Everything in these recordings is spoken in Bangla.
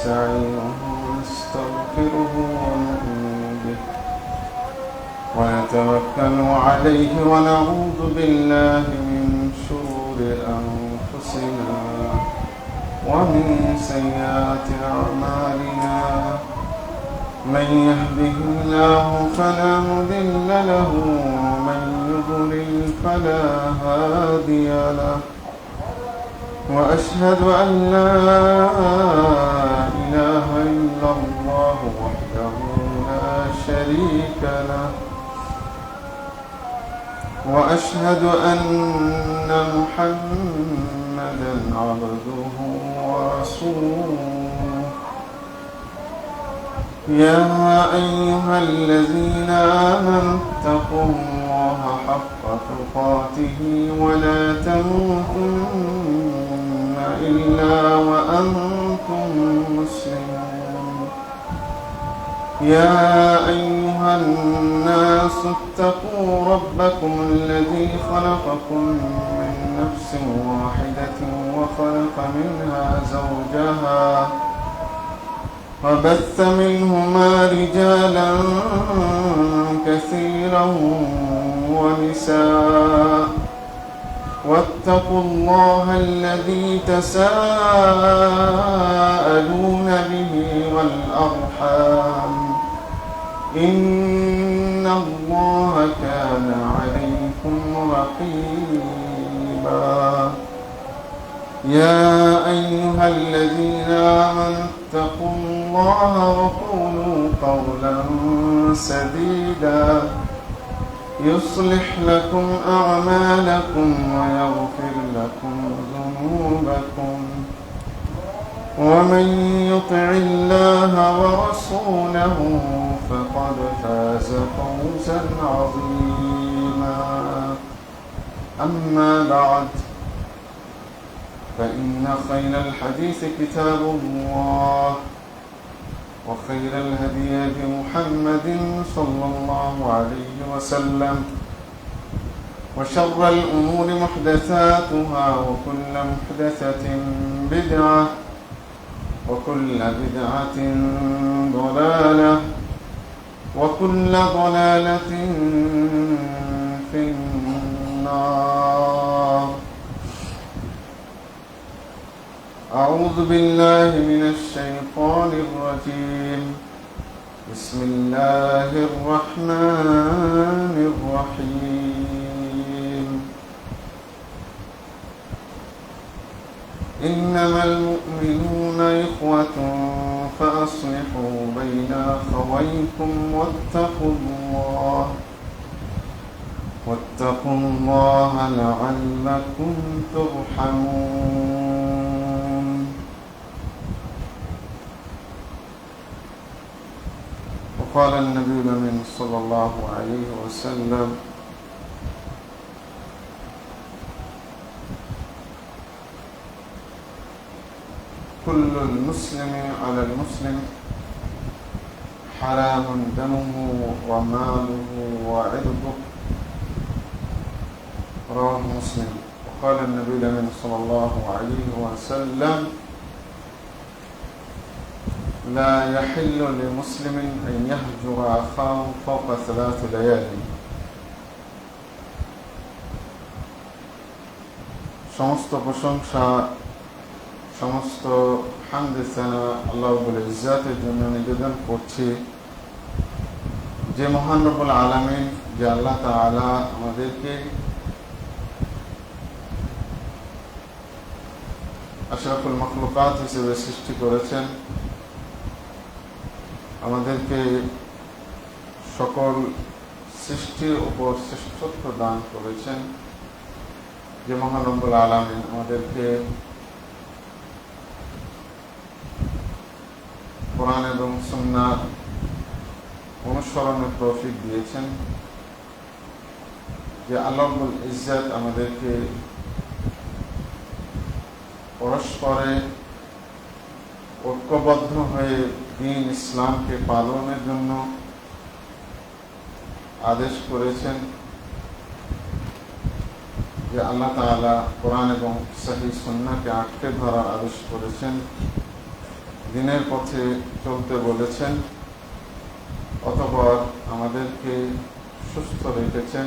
ونستعينه ونستغفره ونؤمن به ونتوكل عليه ونعوذ بالله من شرور أنفسنا ومن سيئات أعمالنا من يهده الله فلا مضل له ومن يضلل فلا هادي له وأشهد أن لا إله إلا الله وحده لا شريك له وأشهد أن محمدا عبده ورسوله يا أيها الذين آمنوا اتقوا الله حق تقاته ولا تموتن إلا وأنتم مسلمون يا أيها الناس اتقوا ربكم الذي خلقكم من نفس واحدة وخلق منها زوجها وبث منهما رجالا كثيرا ونساء واتقوا الله الذي تساءلون به والأرحام إن الله كان عليكم رقيبا يا أيها الذين آمنوا اتقوا الله وقولوا قولا سديدا يصلح لكم أعمالكم ويغفر لكم ذنوبكم ومن يطع الله ورسوله فقد فاز فوزا عظيما أما بعد فإن خير الحديث كتاب الله وخير الهدي هدي محمد صلى الله عليه وسلم وشر الأمور محدثاتها وكل محدثة بدعة وكل بدعة ضلالة وكل ضلالة في النار. أعوذ بالله من الشيطان الرجيم. بسم الله الرحمن الرحيم. إنما المؤمنون إخوة فأصلحوا بين أخويكم واتقوا الله لعلكم ترحمون. وقال النبي الأمين صلى الله عليه وسلم: كل المسلم على المسلم حرام دمه وماله وعرضه. رواه مسلم. وقال النبي الأمين صلى الله عليه وسلم: لا يحل لمسلم أن يهجر أخاه فوق 3 ليال. সমস্ত প্রশংসা, সমস্ত হামদ সানা আল্লাহ রাব্বুল ইজ্জাতের জন্য নিবেদন করছি, যে মহান রব্বুল আলামিন, যে আল্লাহ তাআলা আমাদেরকে আশরাফুল মাখলুকাত হিসেবে সৃষ্টি করেছেন, আমাদেরকে সকল সৃষ্টির উপর শ্রেষ্ঠত্ব দান করেছেন, যে মহান রব্বুল আলামিন আমাদেরকে কোরআন এবং সুন্নাহ অনুসরণের তৌফিক দিয়েছেন, যে আল্লাহ রাব্বুল ইজ্জাত আমাদেরকে পরস্পরে ঐক্যবদ্ধ হয়ে দ্বীন ইসলামকে পালনের জন্য আদেশ করেছেন, যে আল্লাহ তাআলা কোরআন এবং সহিহ সুন্নাহকে আঁকড়ে ধরার আদেশ করেছেন, দিনের পথে চলতে বলেছেন, অতঃপর আমাদেরকে সুস্থ রেখেছেন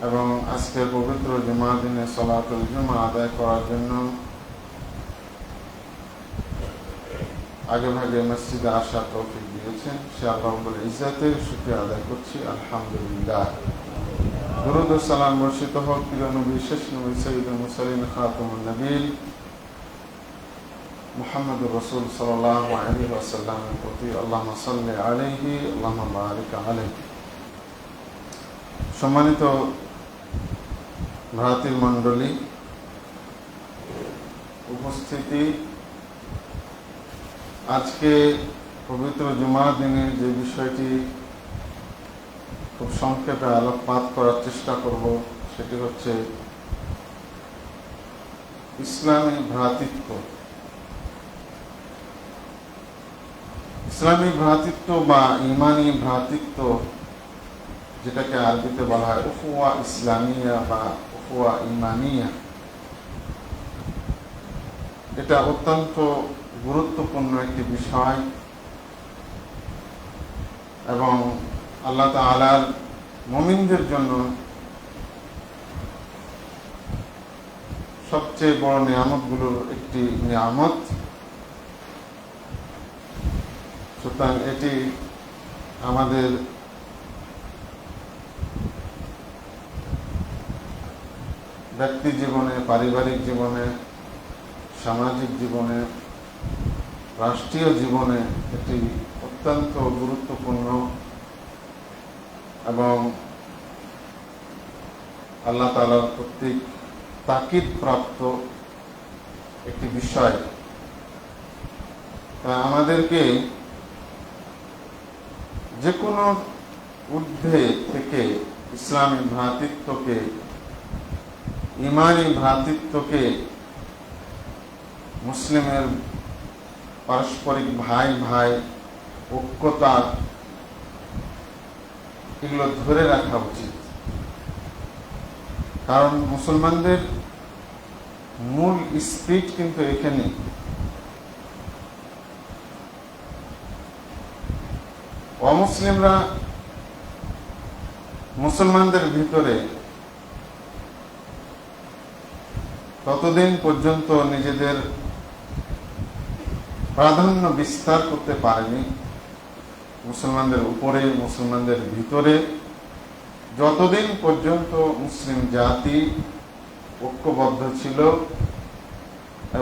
এবং আজকের পবিত্র জুমার দিনে সালাতুল জুমা আদায় করার জন্য আগে ভাগে মসজিদে আসার তৌফিক দিয়েছেন। সে আল্লাহ রাব্বুল ইজ্জতের শুকরিয়া আদায় করছি, আলহামদুলিল্লাহ। দুরূদ ও সালাম বর্ষিত হোক প্রিয় নবী, শেষ নবী, সাইয়্যিদুল মুরসালিন, খাতামুন নবীন মুহাম্মদুর রাসূল সাল্লাল্লাহু আলাইহি ওয়াসাল্লামের প্রতি আল্লাহুম্মা সাল্লি আলাইহি আল্লাহুম্মা বারিক আলাইহি। সম্মানিত ভ্রাতৃমণ্ডলী, উপস্থিতি, আজকে পবিত্র জুমার দিনে যে বিষয়টি খুব সংক্ষেপে আলোকপাত করার চেষ্টা করব সেটি হচ্ছে ইসলামী ভ্রাতৃত্ব। ইসলামী ভ্রাতৃত্ব বা ইমানি ভ্রাতৃত্ব, যেটাকে আরবিতে বলা হয় উখওয়া ইসলামিয়া বা উখওয়া ইমানিয়া, এটা অত্যন্ত গুরুত্বপূর্ণ একটি বিষয় এবং আল্লাহ তাআলার মুমিনদের জন্য সবচেয়ে বড় নিয়ামতগুলোর একটি নিয়ামত। সুতরাং এটি আমাদের ব্যক্তি জীবনে, পারিবারিক জীবনে, সামাজিক জীবনে, রাষ্ট্রীয় জীবনে এটি অত্যন্ত গুরুত্বপূর্ণ এবং আল্লাহ তাআলার কর্তৃক তাকিদ প্রাপ্ত একটি বিষয়। আমাদেরকে যে কোনো ঊর্ধ্বে থেকে ইসলামী ভ্রাতৃত্বকে, ইমানি ভ্রাতৃত্বকে, মুসলিমের পারস্পরিক ভাই ভাই ঐক্যতা, এগুলো ধরে রাখা উচিত। কারণ মুসলমানদের মূল স্পিরিট কিন্তু এখানে। অমুসলিমরা মুসলমানদের ভিতরে ততদিন পর্যন্ত নিজেদের প্রাধান্য বিস্তার করতে পারেনি। মুসলমানদের উপরে, মুসলমানদের ভিতরে যতদিন পর্যন্ত মুসলিম জাতি ঐক্যবদ্ধ ছিল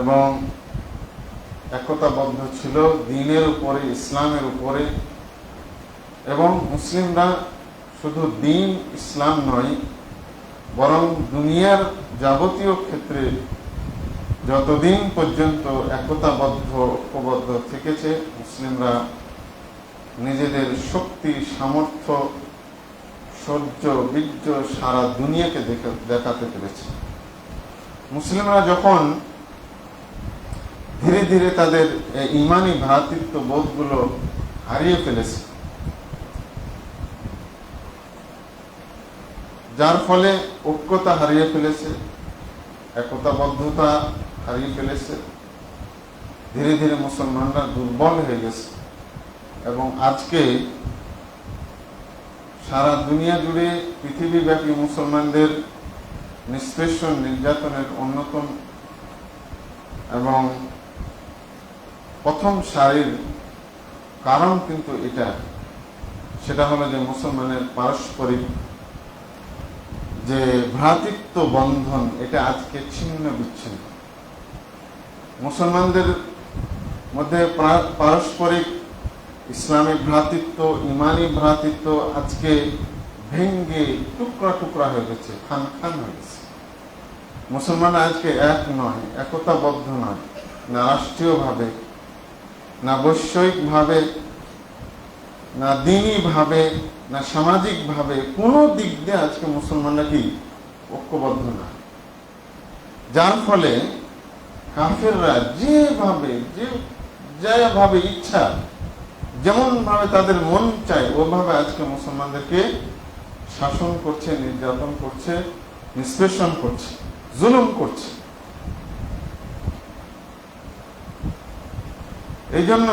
এবং একতাবদ্ধ ছিল দ্বীনের উপরে, ইসলামের উপরে, এবং মুসলিমরা শুধু দ্বীন ইসলাম নয় বরং দুনিয়ার যাবতীয় ক্ষেত্রে যতদিন পর্যন্ত একতাবদ্ধ, ঐক্যবদ্ধ থেকেছে, মুসলিমরা নিজেদের শক্তি, সামর্থ্য, শৌর্য, বীর্য সারা দুনিয়াকে দেখাতে পেরেছে। মুসলিমরা যখন ধীরে ধীরে তাদের ইমানি ভ্রাতৃত্ব বোধগুলো হারিয়ে ফেলেছে, যার ফলে ঐক্যতা হারিয়ে ফেলেছে, একতাবদ্ধতা হারিয়ে ফেলেছে, ধীরে ধীরে মুসলমানরা দুর্বল হয়ে গেছে এবং আজকে সারা দুনিয়া জুড়ে পৃথিবীব্যাপী মুসলমানদের নিষ্পেষণ, নির্যাতনের অন্যতম এবং প্রথম সারির কারণ কিন্তু এটা। সেটা হলো যে মুসলমানের পারস্পরিক যে ভ্রাতৃত্ব বন্ধন, এটা আজকে ছিন্ন বিচ্ছিন্ন। মুসলমানদের মধ্যে পারস্পরিক ইসলামী ভ্রাতৃত্ব, ইমানি ভ্রাতৃত্ব আজকে ভেঙ্গে টুকরা টুকরা হয়ে গেছে, খান খান হয়ে গেছে। মুসলমানরা আজকে এক নয়, একতাবদ্ধ নয়, না রাষ্ট্রীয়ভাবে, না বৈষয়িকভাবে, না দ্বীনিভাবে, না সামাজিকভাবে, কোনো দিক দিয়ে আজকে মুসলমানরা কি ঐক্যবদ্ধ না। যার ফলে কাফেররা যেভাবে ইচ্ছা, যেমন ভাবে তাদের মন চায় ওভাবে আজকে মুসলমানদেরকে শাসন করছে, নির্যাতন করছে, নিষ্পেষণ করছে, জুলুম করছে। এই জন্য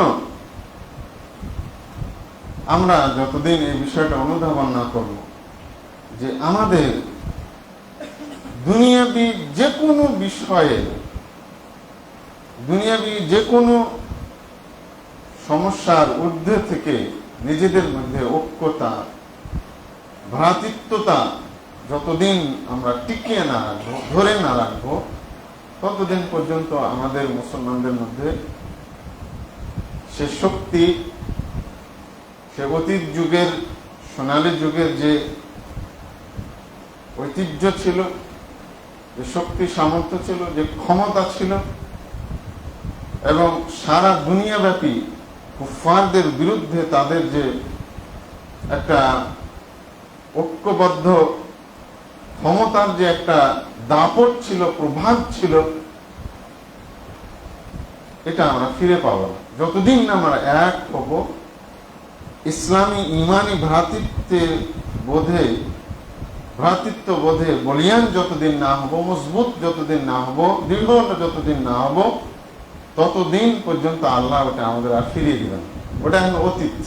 আমরা যতদিন এই বিষয়টা অনুধাবন না করব যে আমাদের দুনিয়াবি যে কোনো বিষয়ে, দুনিয়াবি যে কোনো সমস্যার ঊর্ধ্বে থেকে নিজেদের মধ্যে ঐক্যতা, ভ্রাতৃত্বতা যতদিন আমরা টিকিয়ে না রাখবো, ধরে না রাখবো, ততদিন পর্যন্ত আমাদের মুসলমানদের মধ্যে সে শক্তি, সে অতীত যুগের, সোনালী যুগের যে ঐতিহ্য ছিল, যে শক্তি সামর্থ্য ছিল, যে ক্ষমতা ছিল, এবং সারা দুনিয়াব্যাপী কুফফারদের বিরুদ্ধে তাদের যে একটা ঐক্যবদ্ধ ক্ষমতার যে একটা দাপট ছিল, প্রভাব ছিল, এটা আমরা ফিরে পাব না যতদিন না আমরা এক হব, ইসলামী ইমানি ভ্রাতৃত্ব বোধে বলিয়ান যতদিন না হব, মজবুত যতদিন না হব, দৃঢ় যতদিন না হব, ততদিন পর্যন্ত আল্লাহ ওটা আমাদের আর ফিরিয়ে দিবেন। ওটা এখন অতীত।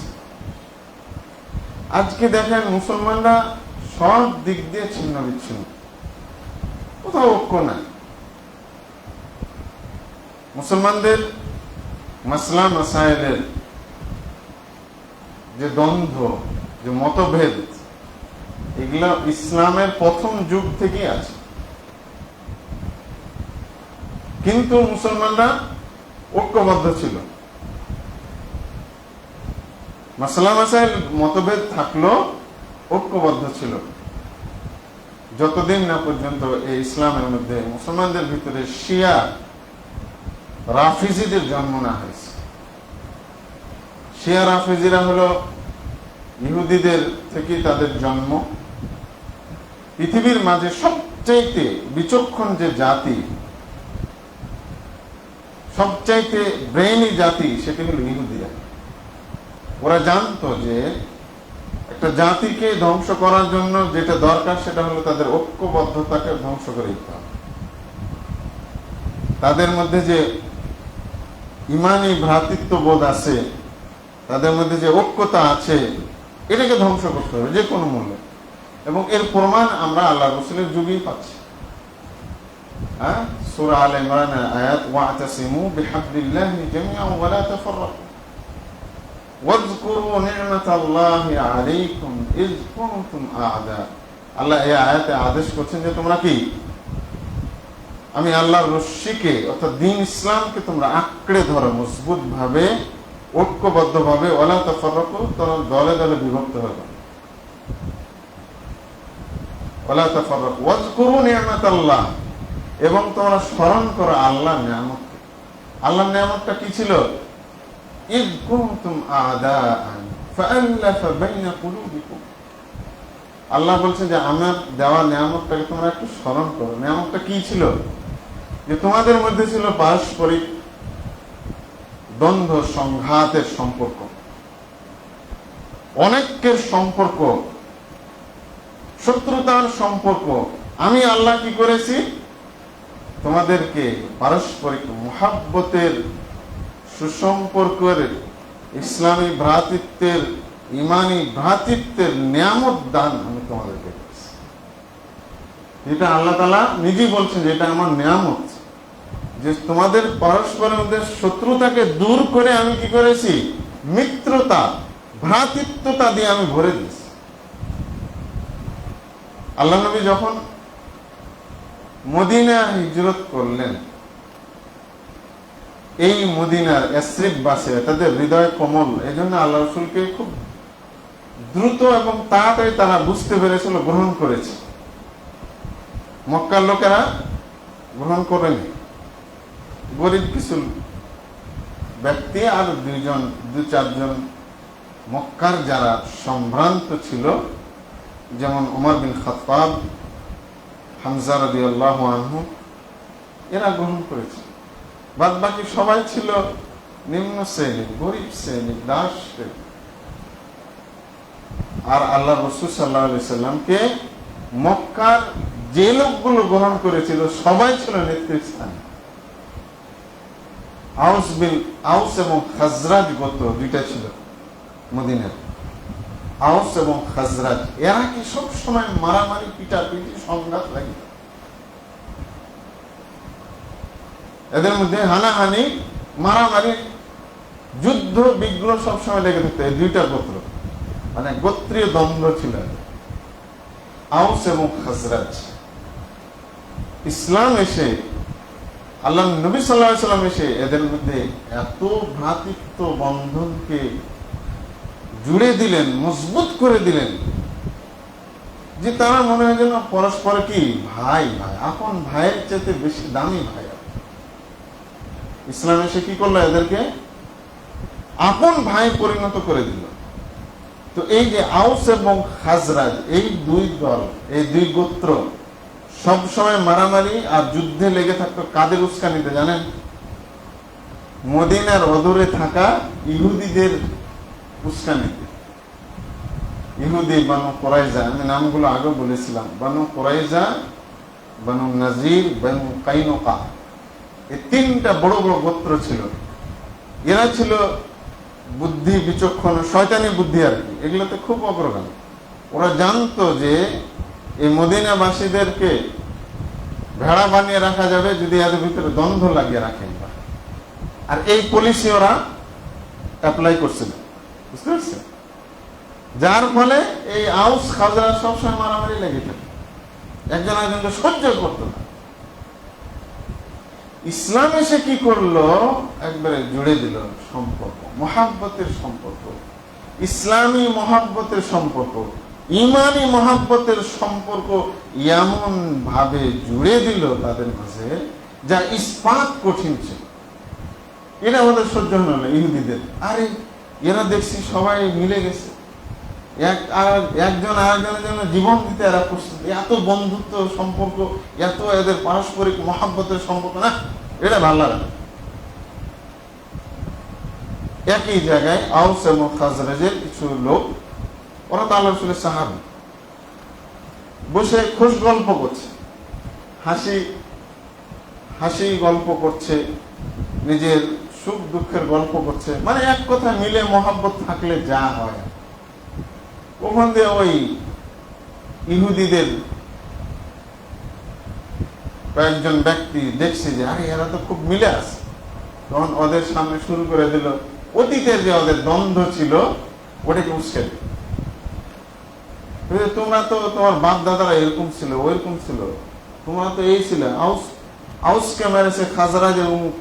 আজকে দেখেন মুসলমানরা সব দিক দিয়ে ছিন্ন বিচ্ছিন্ন, কোথাও ঐক্য নাই। মুসলমানদের মাসলা মাসাইলের যে দ্বন্দ্ব, যে মতভেদ, এগুলো ইসলামের প্রথম যুগ থেকেই আছে, কিন্তু মুসলমানরা ঐক্যবদ্ধ ছিল। মাসলা মাসাইল মতভেদ থাকলো, ঐক্যবদ্ধ ছিল, যতদিন না পর্যন্ত এই ইসলামের মধ্যে মুসলমানদের ভিতরে শিয়া রাফিজিদের জন্ম না হয়েছে। শিয়া রাফিজিরা হলো ইহুদিদের থেকে তাদের জন্ম। পৃথিবীর মাঝে সবচাইতে বিচক্ষণ যে জাতি, সবচাইতে ব্রেইনি জাতি, সেটি হলো ইহুদিরা। ওরা জানতো যে একটা জাতিকে ধ্বংস করার জন্য যেটা দরকার সেটা হলো তাদের ঐক্যবদ্ধতাকে ধ্বংস করে দিতে হবে। তাদের মধ্যে যে ইমানি ভ্রাতৃত্ববোধ আছে, তাদের মধ্যে যে ঐক্যতা আছে, এটাকে ধ্বংস করতে হবে যে কোনো মূল্যে। এবং এর প্রমাণ আমরা আল্লাহ রাসূলের যুগেই পাচ্ছি। সূরা আলে ইমরানের আয়াত, ওয়া'তাসিমু বিহাবলিল্লাহি জামিআন ওয়া লা তাফাররাকু ওয়াযকুরু নি'মাতাল্লাহি আলাইকুম ইয কুনতুম আ'দা। আল্লাহ এই আয়াতে আদেশ করছেন যে তোমরা কি, আমি আল্লাহর রশ্মিকে অর্থাৎ দ্বীন ইসলামকে তোমরা আঁকড়ে ধরো মজবুত ভাবে, ঐক্যবদ্ধ ভাবে, ওয়া লা তাফাররাকু, তোমরা দলে দলে বিভক্ত হবে, ওয়া লা তাফাররাকু ওয়াযকুরু নি'মাতাল্লাহ, এবং তোমরা স্মরণ করো আল্লাহর নিয়ামত। আল্লাহর নিয়ামতটা কি ছিল? ইয কুনতুম আ'দাআন ফাআল্লাফা বাইনা কুলুবিকুম। আল্লাহ বলছে যে আমার দেওয়া নিয়ামতটাকে তোমরা একটু স্মরণ করো। নিয়ামতটা কি ছিল? যে তোমাদের মধ্যে ছিল পারস্পরিক দ্বন্দ্ব, সংঘাতের সম্পর্ক, অনেকের সম্পর্ক, শত্রুতার সম্পর্ক। আমি আল্লাহ কি করেছি? তোমাদেরকে পারস্পরিক মুহাব্বতের, সুসম্পর্কের, ইসলামী ভ্রাতৃত্বের, ইমানি ভ্রাতৃত্বের নিয়ামত দান আমি তোমাদেরকে করেছি। এটা আল্লাহ তাআলা নিজেই বলছেন যে এটা আমার নিয়ামত, যে তোমাদের পরস্পরের মধ্যে শত্রুতাকে দূর করে আমি কি করেছি? মিত্রতা, ভ্রাতৃত্বতা দিয়ে আমি ভরে দিয়েছি। আল্লাহ নবী যখন মদিনা হিজরত করলেন, এই মদিনার ইয়াসরিব বাসীরা, তাদের হৃদয় কোমল, এই জন্য আল্লাহ রাসূলকে খুব দ্রুত এবং তাড়াতাড়ি তারা বুঝতে পেরেছিল, গ্রহণ করেছে। মক্কার লোকেরা গ্রহণ করেনি। গরিব কিছু ব্যক্তি আর দু চারজন মক্কার যারা সম্ভ্রান্ত ছিল, যেমন ওমর বিন খাত্তাব, হামজা রাদিয়াল্লাহু আনহু, এরা গ্রহণ করেছে। বাদ বাকি সবাই ছিল নিম্ন শ্রেণীর, গরিব শ্রেণীর, দাস শ্রেণীর। আর আল্লাহ রাসূল সাল্লাল্লাহু আলাইহি সাল্লামকে মক্কার যে লোকগুলো গ্রহণ করেছিল সবাই ছিল নেতৃস্থানে। আউস এবং খাজরাজ গোত্র দুইটা ছিল মদিনার। আউস এবং খাজরাজ এরা কি সবসময় মারামারি, পিটাপিটি, সংঘাত লাগে, এদের মধ্যে হানাহানি, মারামারি, যুদ্ধ বিগ্রহ সবসময় লেগে থাকতো। এই দুইটা গোত্র মানে গোত্রীয় দ্বন্দ্ব ছিল আউস এবং খাজরাজ। ইসলাম এসে, আল্লাহ নবী সাল্লাল্লাহু আলাইহি ওয়াসাল্লাম এসে এদের মধ্যে এত ভ্রাতৃত্ব বন্ধনকে জুড়ে দিলেন, মজবুত করে দিলেন যে তারা মনে হয় যেন পরস্পর কি ভাই ভাই, আপন ভাইয়ের চেয়ে বেশি দামি ভাই। ইসলাম এসে কি করলো? এদেরকে আপন ভাই পরিণত করে দিল। তো এই যে আউস এবং খাজরাজ, এই দুই দল, এই দুই গোত্র সবসময় মারামারি আর যুদ্ধে লেগে থাকতো। কাদের উস্কানিতে জানেন? মদিনার অদূরে থাকা ইহুদিদের উস্কানিতে। ইহুদি, বানু কুরাইজা, আমি নামগুলো আগে বলেছিলাম, বানু কুরাইজা, বানু নাজির, বানু কাইনুকা, এই তিনটা বড় বড় গোত্র ছিল। এরা ছিল বুদ্ধি বিচক্ষণ, শয়তানি বুদ্ধি আর কি, এগুলোতে খুব অগ্রগামী। ওরা জানতো যে এই মদিনাবাসীদেরকে ভেড়া বানিয়ে রাখা যাবে যদি এদের ভিতরে দ্বন্দ্ব লাগিয়ে রাখেন। আর এই পলিসি ওরা অ্যাপ্লাই করছিল, বুঝতে পারছেন? যার ফলে এই আউস খাজরাজ সবসময় মারামারি লেগে থাকে, একজন একজনকে সহ্য করতো না। ইসলাম এসে কি করলো? একবারে জুড়ে দিল সম্পর্ক, মহাব্বতের সম্পর্ক, ইসলামী মহাব্বতের সম্পর্ক, ইমানি মহাব্বতের সম্পর্ক এমন ভাবে জুড়ে দিল তাদের মাঝে, যা ইস্পাত কঠিন ছিল। এটা আমাদের সহ্য হলো না ইহুদিদের। আরে এরা দেখছি সবাই মিলে গেছে, একজন আরেকজনের জন্য জীবন দিতে এরা প্রস্তুত, এত বন্ধুত্ব সম্পর্ক, এত এদের পারস্পরিক মহাব্বতের সম্পর্ক, না এটা ভালো লাগে না। একই জায়গায় আউস এবং খাজরাজের কিছু লোক, ওরা তো আল্লাহর রাসূলের সাহাবী, বসে খুশ গল্প করছে, হাসি হাসি গল্প করছে, নিজের সুখ দুঃখের গল্প করছে, মানে এক কথা মিলে মহাব্বত থাকলে যা হয়। ওখান দিয়ে ওই ইহুদিদের কয়েকজন ব্যক্তি দেখছে যে আরে এরা তো খুব মিলে আছে, তখন ওদের সামনে শুরু করে দিল অতীতের যে ওদের দ্বন্দ্ব ছিল ওটাকে উস্কে দিল। তোমরা তো তোমার বাপ দাদারা এরকম ছিল, ওইরকম ছিল, তোমরা তো এই ছিল, আউসকে মেরেছে খাজরাজের অমুক,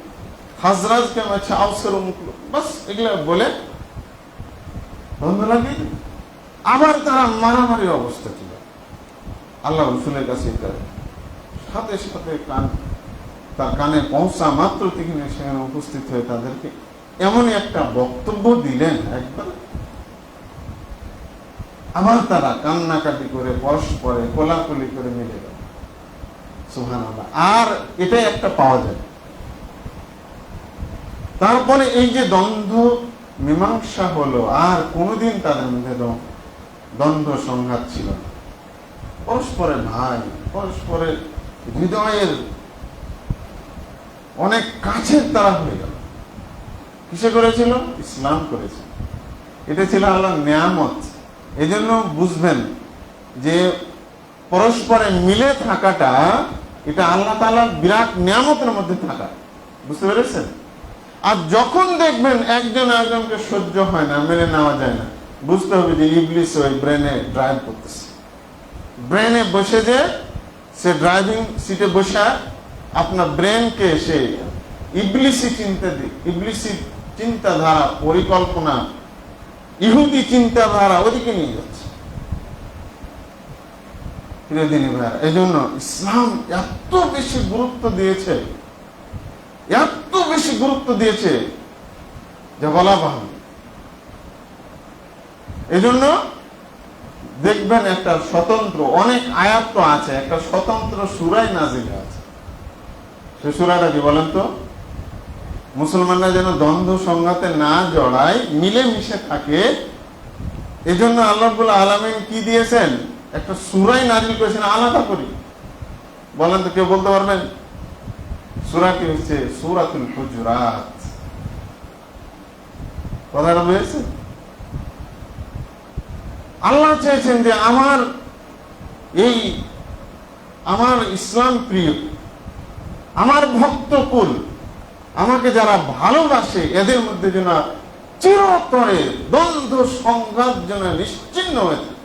খাজরাজকে মেরেছে আউসের অমুক, বাস এগুলা বলে দ্বন্দ্ব লাগিয়ে দিল। আবার তারা মারামারি অবস্থা ছিল। আল্লাহ রাসূলের কাছে সাথে সাথে তার কানে পৌঁছা মাত্র তিনি সেখানে উপস্থিত হয়ে তাদেরকে এমনই একটা বক্তব্য দিলেন, একবার আবার তারা কান্নাকাটি করে পরস্পরে কোলাকুলি করে মিলে গেল। সুবহানাল্লাহ। আর এটাই একটা পাওয়া যায়। তারপরে এই যে দ্বন্দ্ব মীমাংসা হলো, আর কোনোদিন তাদের মধ্যে দ্বন্দ্ব সংঘাত ছিল না। পরস্পরের ভাই, পরস্পরের হৃদয়ের অনেক কাছের তারা হয়ে গেল। কিসে করেছিল? ইসলাম করেছে। এটা ছিল আল্লাহর নিয়ামত। এই জন্য বুঝবেন যে পরস্পরে মিলে থাকাটা, এটা আল্লাহ তাআলার বিরাট নিয়ামতের মধ্যে থাকা, বুঝতে পেরেছেন? আর যখন দেখবেন একজন একজনকে সহ্য হয় না, মেনে নেওয়া যায় না, বুঝতে হবে যে ইবলিস ওই ব্রেনে ড্রাইভ করতেছে। ব্রেনে বসে যে সে ড্রাইভিং সিটে বসে আপনার ব্রেনকে সে ইবলিসি চিন্তাধারা, পরিকল্পনা, ইহুদি চিন্তাধারা ওদিকে নিয়ে যাচ্ছে। এই জন্য ইসলাম এত বেশি গুরুত্ব দিয়েছে, এত বেশি গুরুত্ব দিয়েছে যা বলা বাহুল্য। এই জন্য দেখবেন একটা স্বতন্ত্র, অনেক আয়াত তো আছে, একটা স্বতন্ত্র সূরাই নাযিল আছে। সে সূরাটা কি বলেন তো? মুসলমানরা যেন দ্বন্দ্ব সংঘাতে না জড়ায়, মিলে মিশে থাকে, এজন্য আল্লাহ রাব্বুল আলামিন কি দিয়েছেন? একটা সূরাই নাযিল করেছেন আলাদা করে। বলেন তো, কেউ বলতে পারবেন? সূরাটি হচ্ছে সূরাতুল হুজুরাত। কথাটা বুঝেছে? আল্লাহ চেয়েছেন যে আমার ইসলাম প্রিয়, আমার ভক্ত কুল, আমাকে যারা ভালোবাসে এদের মধ্যে যেন চিরতরে দ্বন্দ্ব সংঘাত যেন নিশ্চিন্ন হয়ে থাকে,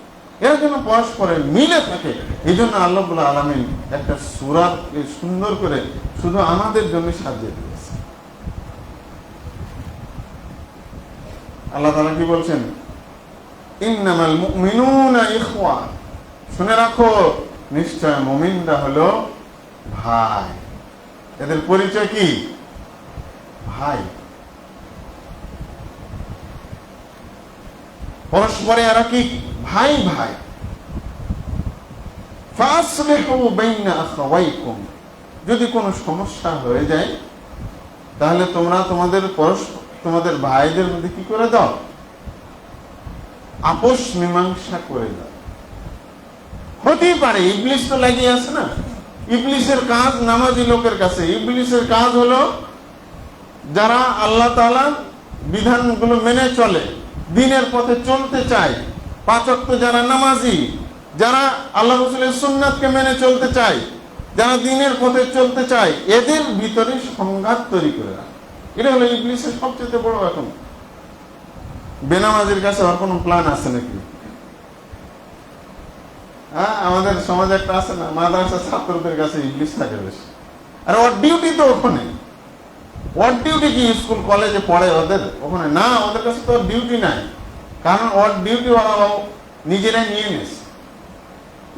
এরা যেন পরস্পরে মিলে থাকে। এই জন্য আল্লাহ রাব্বুল আলামিন একটা সূরাকে সুন্দর করে শুধু আমাদের জন্য সাজিয়ে দিয়েছে। আল্লাহ তাআলা কি বলছেন? ইন্নামাল মুমিনুনা ইখওয়া, শুনে রাখো নিশ্চয় মুমিনরা হলো ভাই। এদের পরিচয় কি? ভাই। পরস্পরে এরা কি? ভাই ভাই। ফাসলিহু বাইনা আখাওয়াইকুম, যদি কোনো সমস্যা হয়ে যায় তাহলে তোমরা তোমাদের ভাইদের মধ্যে কি করে দাও? আপোষ মীমাংসা করে দাও। হতেই পারে ইবলিস তো লাগিয়ে আছে না। ইবলিসের কাজ নামাজি লোকের কাছে, ইবলিসের কাজ হলো যারা আল্লাহ তাআলার বিধানগুলো মেনে চলে, দ্বীনের পথে চলতে চায়, পাঁচ ওয়াক্ত যারা নামাজি, যারা আল্লাহ রাসূলের সুন্নাতকে মেনে চলতে চায়, যারা দ্বীনের পথে চলতে চায়, এদের ভিতরে সংঘাত তৈরি করে রাখে। এটা হলো ইবলিসের সবচেয়ে বড়। এখন বেনামাজির কাছে আর কোনো প্ল্যান আছে নাকি? হ্যাঁ, আমাদের সমাজে একটা আছে না, মাদ্রাসা ছাত্রদের কাছে ইবলিস থাকে বেশি। আর ওর ডিউটি তো ওখানে। ওর ডিউটি কি স্কুল কলেজে পড়ে ওদের ওখানে? না, ওদের কাছে তো ডিউটি নাই। কারণ ওর ডিউটি ওরা নিজেরাই নিয়ে নিয়েছে।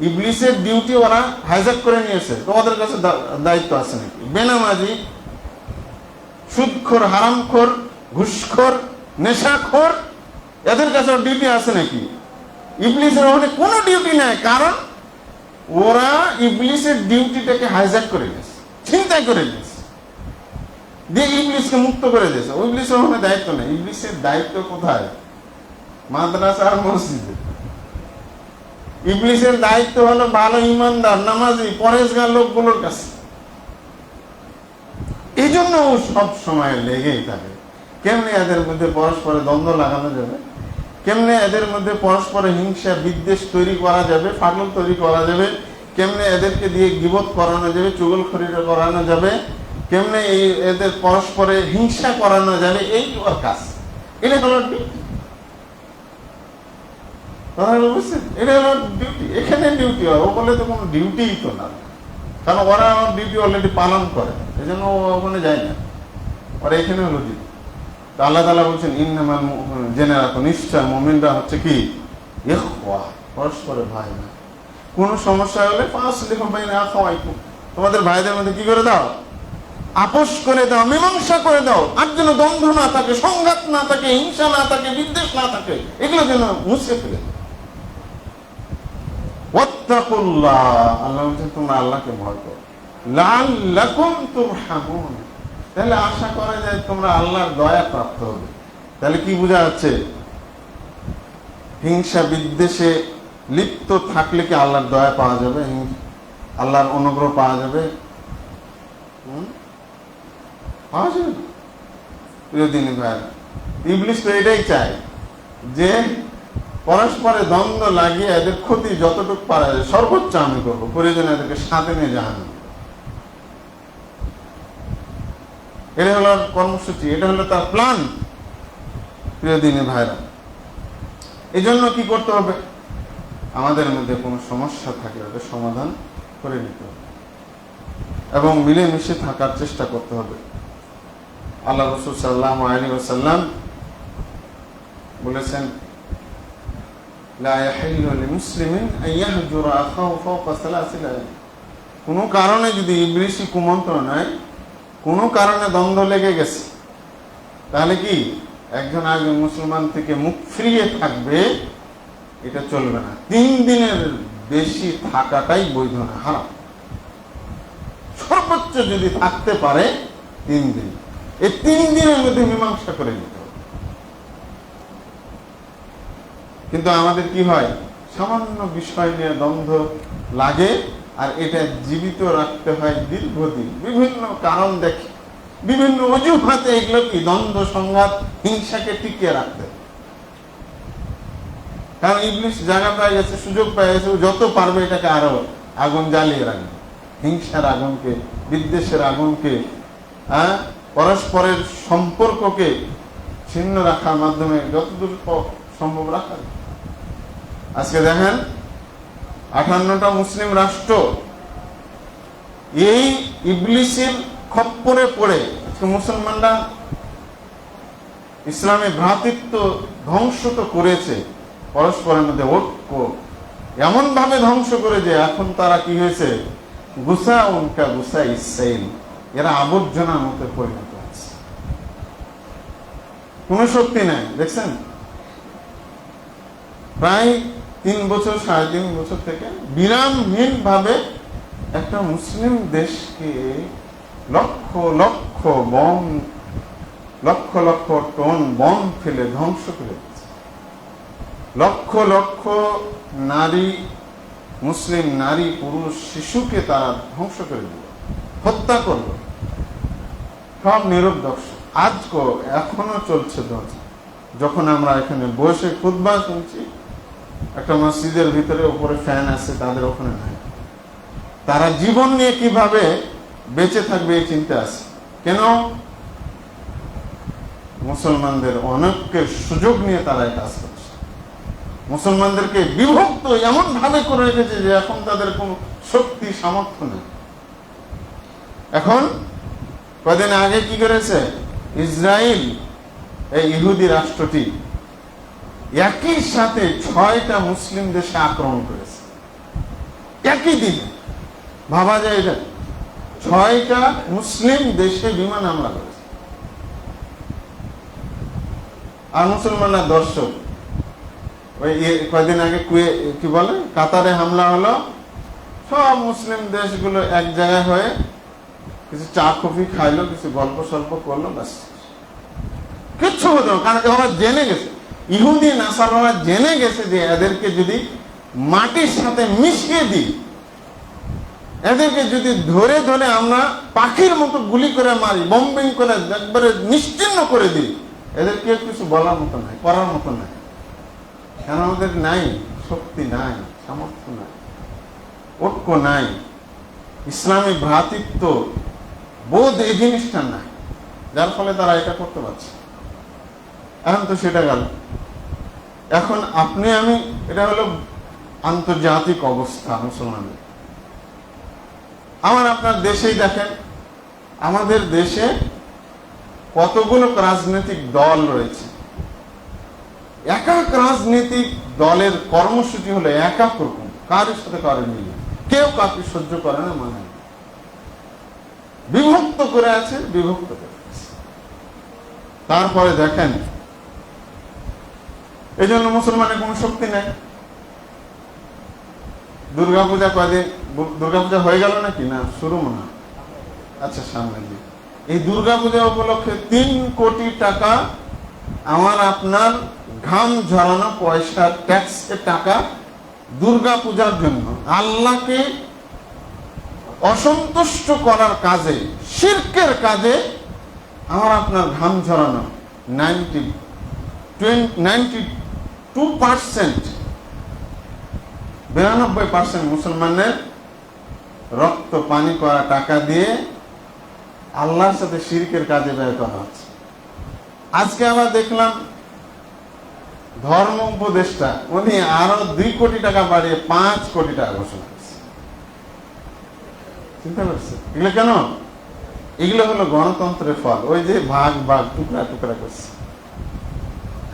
ইবলিসের ডিউটি ওরা হাইজ্যাক করে নিয়েছে, তো ওদের কাছে দায়িত্ব আছে নাকি? বেনামাজি, সুদখোর, হারামখোর, ঘুষখোর, নেশাখোর, এদের কাছে ওর ডিউটি আছে নাকি? ইবলিসের ওখানে কোনো ডিউটি নাই, কারণ ওরা ইবলিসের ডিউটিটাকে হাইজ্যাক করে নিয়েছে, চিন্তাই করে নিয়েছে, দিয়ে ইবলিসকে মুক্ত করে দিয়েছে। ইবলিসের ওখানে দায়িত্ব নেই। ইবলিসের দায়িত্ব কোথায়? মাদ্রাসা আর মসজিদে। ইবলিসের দায়িত্ব হলো ভালো ইমানদার, নামাজি, পরেজগার লোকগুলোর কাছে। এই জন্য ও সব সময় লেগেই থাকে কেমনে এদের মধ্যে পরস্পরে দ্বন্দ্ব লাগানো যাবে, কেমনে এদের মধ্যে পরস্পরে হিংসা বিদ্বেষ তৈরি করা যাবে, ফাটল তৈরি করা যাবে, কেমনে এদেরকে দিয়ে গীবত করানো যাবে, চুগলখড়ি করানো যাবে, কেমনে এদের পরস্পরে হিংসা করানো যাবে, এই ওর কাজ। এটা হলো ডিউটি। এটা হলো ডিউটি। এখানে ডিউটি হয়, ও বলে তো কোনো ডিউটিই তো না, কারণ ওরা আমার ডিউটি অলরেডি পালন করে, এই জন্য ও ওখানে যায় না। ওরা এখানে হলো ডিউটি। আল্লাহ তাআলা বলছেন ইন্নামাল মুমিনুনা, জেনে রাখো নিশ্চয় মুমিনরা হচ্ছে কি? ইখওয়া, পরস্পরে ভাই ভাই। কোন সমস্যা হলে ফাসলিহু বাইনা আখাওয়াইকুম, তোমাদের ভাইদের মধ্যে কি করে দাও? আপোষ করে দাও, মীমাংসা করে দাও। আর যেন দ্বন্দ্ব না থাকে, সংঘাত না থাকে, হিংসা না থাকে, বিদ্বেষ না থাকে, এগুলো যেন মুছে ফেলে। ওয়াত্তাকুল্লাহ, আল্লাহ বলছেন তোমরা আল্লাহকে ভয় করো। লাআল্লাকুম তুরহামুন, তাহলে আশা করা যায় তোমরা আল্লাহর দয়া প্রাপ্ত হবে। তাহলে কি বোঝা যাচ্ছে? হিংসা বিদ্বেষে লিপ্ত থাকলে কি আল্লাহর দয়া পাওয়া যাবে? আল্লাহর অনুগ্রহ পাওয়া যাবে? পাওয়া যাবে না। প্রিয় দিনী ভাইরা, ইবলিস তো এটাই চায় যে পরস্পরে দ্বন্দ্ব লাগিয়ে এদের ক্ষতি যতটুকু পারা যায় সর্বোচ্চ আমি করবো, প্রয়োজনে এদেরকে সাথে নিয়ে জাহান্নামে। এটা হলো কর্মসূচি, এটা হলো তার প্ল্যান। প্রিয় দিনী ভাইরা, এই জন্য কি করতে হবে? আমাদের মধ্যে কোনো সমস্যা থাকলে ওটা সমাধান করে নিতে হবে এবং মিলেমিশে থাকার চেষ্টা করতে হবে। আল্লাহ রাসূল সাল্লাল্লাহু আলাইহি ওয়াসাল্লাম বলেছেন, লা ইয়াহিল্লু লিমুসলিমিন আন ইয়াহজুরা আখাহু ফাওকা সালাসি লায়াল। কোনো কারণে যদি ইবলিসি কুমন্ত্রণ হয়, কোনো কারণে দ্বন্দ্ব লেগে গেছে, তাহলে কি একজন আরেকজন মুসলমান থেকে মুখ ফিরিয়ে থাকবে? এটা চলবে না। 3 দিনের বেশি থাকাটাই বৈধ না, হারাম। সর্বোচ্চ যদি থাকতে পারে 3 দিন, এই 3 দিনের মধ্যে মীমাংসা করে নিতে হবে। কিন্তু আমাদের কি হয়? সামান্য বিষয় নিয়ে দ্বন্দ্ব লাগে, আর এটা জীবিত রাখতে হয় দীর্ঘদিন, বিভিন্ন কারণ দেখে। বিভিন্ন অজুহাতে এগুলো কি দ্বন্দ্ব সংঘাত হিংসাকে টিকিয়ে রাখতে। কারণ ইবলিস জায়গা পেয়ে গেছে, সুযোগ পেয়ে গেছে, যত পারবে এটাকে আরো আগুন জ্বালিয়ে রাখবে, হিংসার আগুনকে, বিদ্বেষের আগুনকে, পরস্পরের সম্পর্ককে ছিন্ন রাখার মাধ্যমে যতদূর সম্ভব রাখা। আজকে দেখেন 58টা মুসলিম রাষ্ট্র এই ইবলিসের খপ্পরে পড়ে মুসলমানরা ইসলামী ভ্রাতৃত্ব ধ্বংস তো করেছে, পরস্পরের মধ্যে ঐক্য এমন ভাবে ধ্বংস করে যে এখন তারা কি হয়েছে, গুসা উনকা গুসা ইসরাইল, এরা আবর্জনার মতো পরিণত হয়েছে, কোন শক্তি নাই। দেখছেন প্রায় 3 বছর 3.5 বছর থেকে বিরামহীন ভাবে একটা মুসলিম দেশকে lakh lakh bomb, lakh lakh ton bomb ফেলে ধ্বংস করে দিচ্ছে। লক্ষ লক্ষ নারী, মুসলিম নারী পুরুষ শিশুকে তারা ধ্বংস করে দিল, হত্যা করল, সব নীরব দর্শক। আজও এখনো চলছে। যখন আমরা এখানে বসে খুতবা শুনছি, একটা মসজিদের ভিতরে উপরে ফ্যান আছে, তাদের ওখানে নাই। তারা জীবন নিয়ে কিভাবে বেঁচে থাকবে এই চিন্তা আছে। কেন? মুসলমানদের অনেকের সুযোগ নিয়ে তারা এই কাজ করছে, মুসলমানদেরকে বিভক্ত এমন ভাবে করে রেখেছে যে এখন তাদের কোন শক্তি সামর্থ্য নেই। এখন কদিন আগে কি করেছে ইসরায়েল, এই ইহুদি রাষ্ট্রটি একই সাথে 6টা মুসলিম দেশে আক্রমণ করেছে একই দিনে। ভাবা যায় এটা, 6টা মুসলিম দেশে বিমান হামলা করেছে। আর মুসলমানরা দর্শক। ওই কয়েকদিন আগে কি বলে কাতারে হামলা হলো, সব মুসলিম দেশগুলো এক জায়গায় হয়ে কিছু চা কফি খাইলো, কিছু গল্প সল্প করলো, ব্যাস, কিচ্ছু হতো না। কারণ ওরা জেনে গেছে, ইহুদি নাসারারা জেনে গেছে যে এদেরকে যদি মাটির সাথে মিশিয়ে দিই, এদেরকে যদি ধরে ধরে আমরা পাখির মতো গুলি করে মারি, বম্বিং করে একবারে নিশ্চিহ্ন করে দিই, এদের কেউ কিছু বলার মতো নাই, করার মতো নাই। কেন? আমাদের নাই শক্তি, নাই সামর্থ্য, নাই ঐক্য, নাই ইসলামী ভ্রাতৃত্ব বোধ, এই জিনিসটা নাই, যার ফলে তারা এটা করতে পারছে। এখন তো সেটা গেল। এখন আপনি আমি, এটা হলো আন্তর্জাতিক অবস্থা মুসলমানদের। আমার আপনার দেশেই দেখেন, আমাদের দেশে কতগুলো রাজনৈতিক দল রয়েছে। এক এক রাজনৈতিক দলের কর্মসূচি হলো এক এক রকম, কারোর সাথে কারোর মিল, কেউ কাউকে সহ্য করে না, মানে বিভক্ত করে আছে, বিভক্ত করে আছে। তারপরে দেখেন, এই জন্য মুসলমানের কোন শক্তি নেই। দুর্গাপূজা কয়দিন, দুর্গাপূজা হয়ে গেল নাকি না শুরু মনে হয়, আচ্ছা সামনে দিয়ে। এই দুর্গাপূজা উপলক্ষে 3 কোটি টাকা আমার আপনার ঘাম ঝরানো পয়সা, ট্যাক্সের টাকা দুর্গাপূজার জন্য আল্লাহকে অসন্তুষ্ট করার কাজে, শিরকের কাজে আমার আপনার ঘাম ঝরানো 92% 92% মুসলমানের রক্ত পানি করা টাকা দিয়ে আল্লাহর সাথে শিরকের কাজে ব্যয় করা হচ্ছে। আজকে আবার দেখলাম ধর্ম উপদেষ্টা উনি আরো 2 কোটি টাকা বাড়িয়ে 5 কোটি টাকা ঘোষণা করছে। চিন্তা করছে এগুলো কেন? এগুলো হলো গণতন্ত্রের ফল। ওই যে ভাগ ভাগ, টুকরা টুকরা করছে,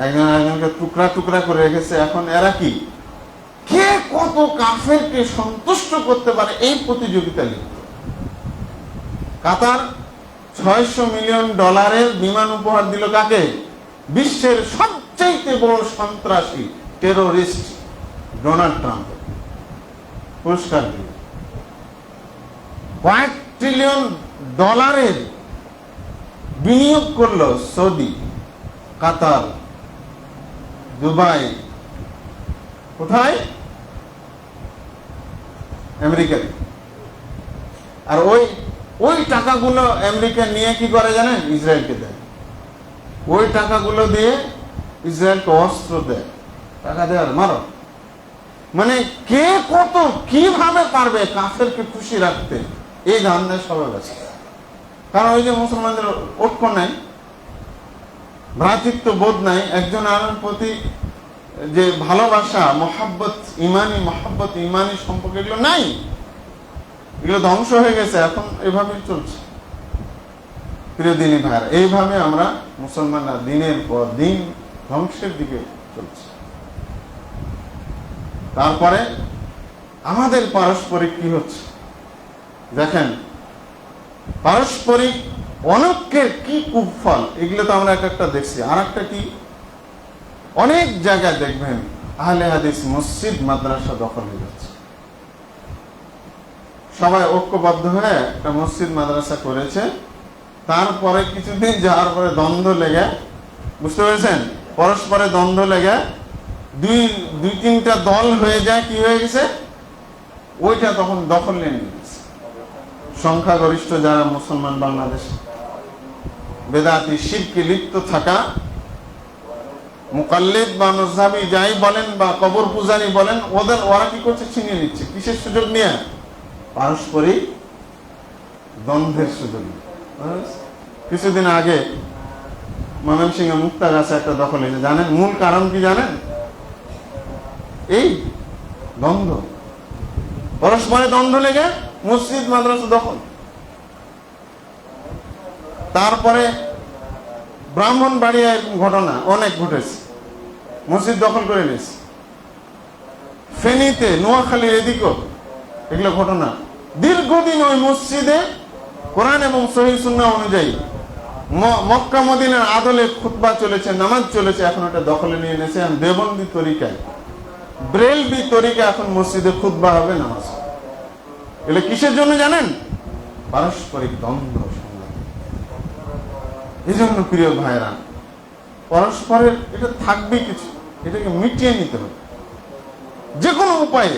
একজন একজনকে টুকরা টুকরা করে রেখেছে। এখন এরা কি, কে কত কাফেরকে সন্তুষ্ট করতে পারে এই প্রতিযোগিতা লিপ্ত। কাতার $600 মিলিয়ন বিমান উপহার দিল কাকে? বিশ্বের সবচেয়ে বড় সন্ত্রাসী টেরোরিস্ট ডোনাল্ড ট্রাম্প পুরস্কার দিল। $1 ট্রিলিয়ন বিনিয়োগ করলো সৌদি, কাতার, দুবাই, কোথায়? আমেরিকায়। আর ওই টাকাগুলো আমেরিকা নিয়ে কি করে জানেন? ইসরায়েলকে দেয়। ওই টাকাগুলো দিয়ে ইসরায়েলকে অস্ত্র দেয়, টাকা দেয় আর মারো। মানে কে কত কিভাবে পারবে কাফেরকে খুশি রাখতে, এই ধারণায় সবাই আছে। কারণ ওই যে মুসলমানদের ঐক্য নাই, ভ্রাতৃত্ব বোধ নাই, একজন আরেকজনের প্রতি যে ভালোবাসা, মহাব্বত, ইমানি সম্পর্ক, এগুলো নাই, এগুলো ধ্বংস হয়ে গেছে। এখন এভাবেই চলছে। প্রিয় দিনী ভাইরা, এইভাবে আমরা মুসলমানরা দিনের পর দিন ধ্বংসের দিকে চলছে। তারপরে আমাদের পারস্পরিক কি হচ্ছে দেখেন, পারস্পরিক অনৈক্যের কি কুফল, এগুলো তো আমরা একটা দেখছি। আর একটা কি, অনেক জায়গায় দেখবেন আহলে হাদিস মসজিদ মাদ্রাসা দখল হয়ে যাচ্ছে। সবাই ঐক্যবদ্ধ হয়ে একটা মসজিদ মাদ্রাসা করেছে, তারপরে কিছুদিন যাওয়ার পরে দ্বন্দ্ব লেগে, বুঝতে পেরেছেন, পরস্পরে দ্বন্দ্ব লেগে দুই তিনটা দল হয়ে যায়, কি হয়ে গেছে, ওইটা তখন দখল নিয়ে নিয়েছে সংখ্যাগরিষ্ঠ যারা মুসলমান বাংলাদেশ, বেদাতি শিরকে লিপ্ত থাকা মুকাল্লিদ বা মাযহাবী যাই বলেন বা কবর পূজারী বলেন, ওরা কি করছে, ছিনিয়ে নিচ্ছে। কিসের সুযোগ নিয়ে? পারস্পরিক দ্বন্দ্বের সুযোগ। কিছুদিন আগে ময়মনসিংহে মুক্তাগাছা একটা দখল হয়েছে, জানেন মূল কারণ কি জানেন? এই দ্বন্দ্ব, পরস্পরে দ্বন্দ্ব লেগে মসজিদ মাদ্রাসা দখল। তারপরে ব্রাহ্মণবাড়িয়া এরকম ঘটনা অনেক ঘটেছে, মসজিদ দখল করে নিয়েছে। ফেনীতে, নোয়াখালীর এদিকেও এগুলো ঘটনা। দীর্ঘদিন ওই মসজিদে কোরআন এবং সহিহ সুন্নাহ অনুযায়ী মক্কা মদিনার আদলে খুতবা চলেছে, নামাজ চলেছে, এখন এটা দখলে নিয়ে নিয়েছে। দেবন্দি তরিকায়, ব্রেলভি তরিকা এখন মসজিদে খুতবা হবে, নামাজ। এগুলো কিসের জন্য জানেন? পারস্পরিক দ্বন্দ্ব। এই জন্য প্রিয় ভাইরা, পরস্পরের এটা থাকবে কিছু, এটাকে মিটিয়ে নিতে হবে যে কোনো উপায়ে।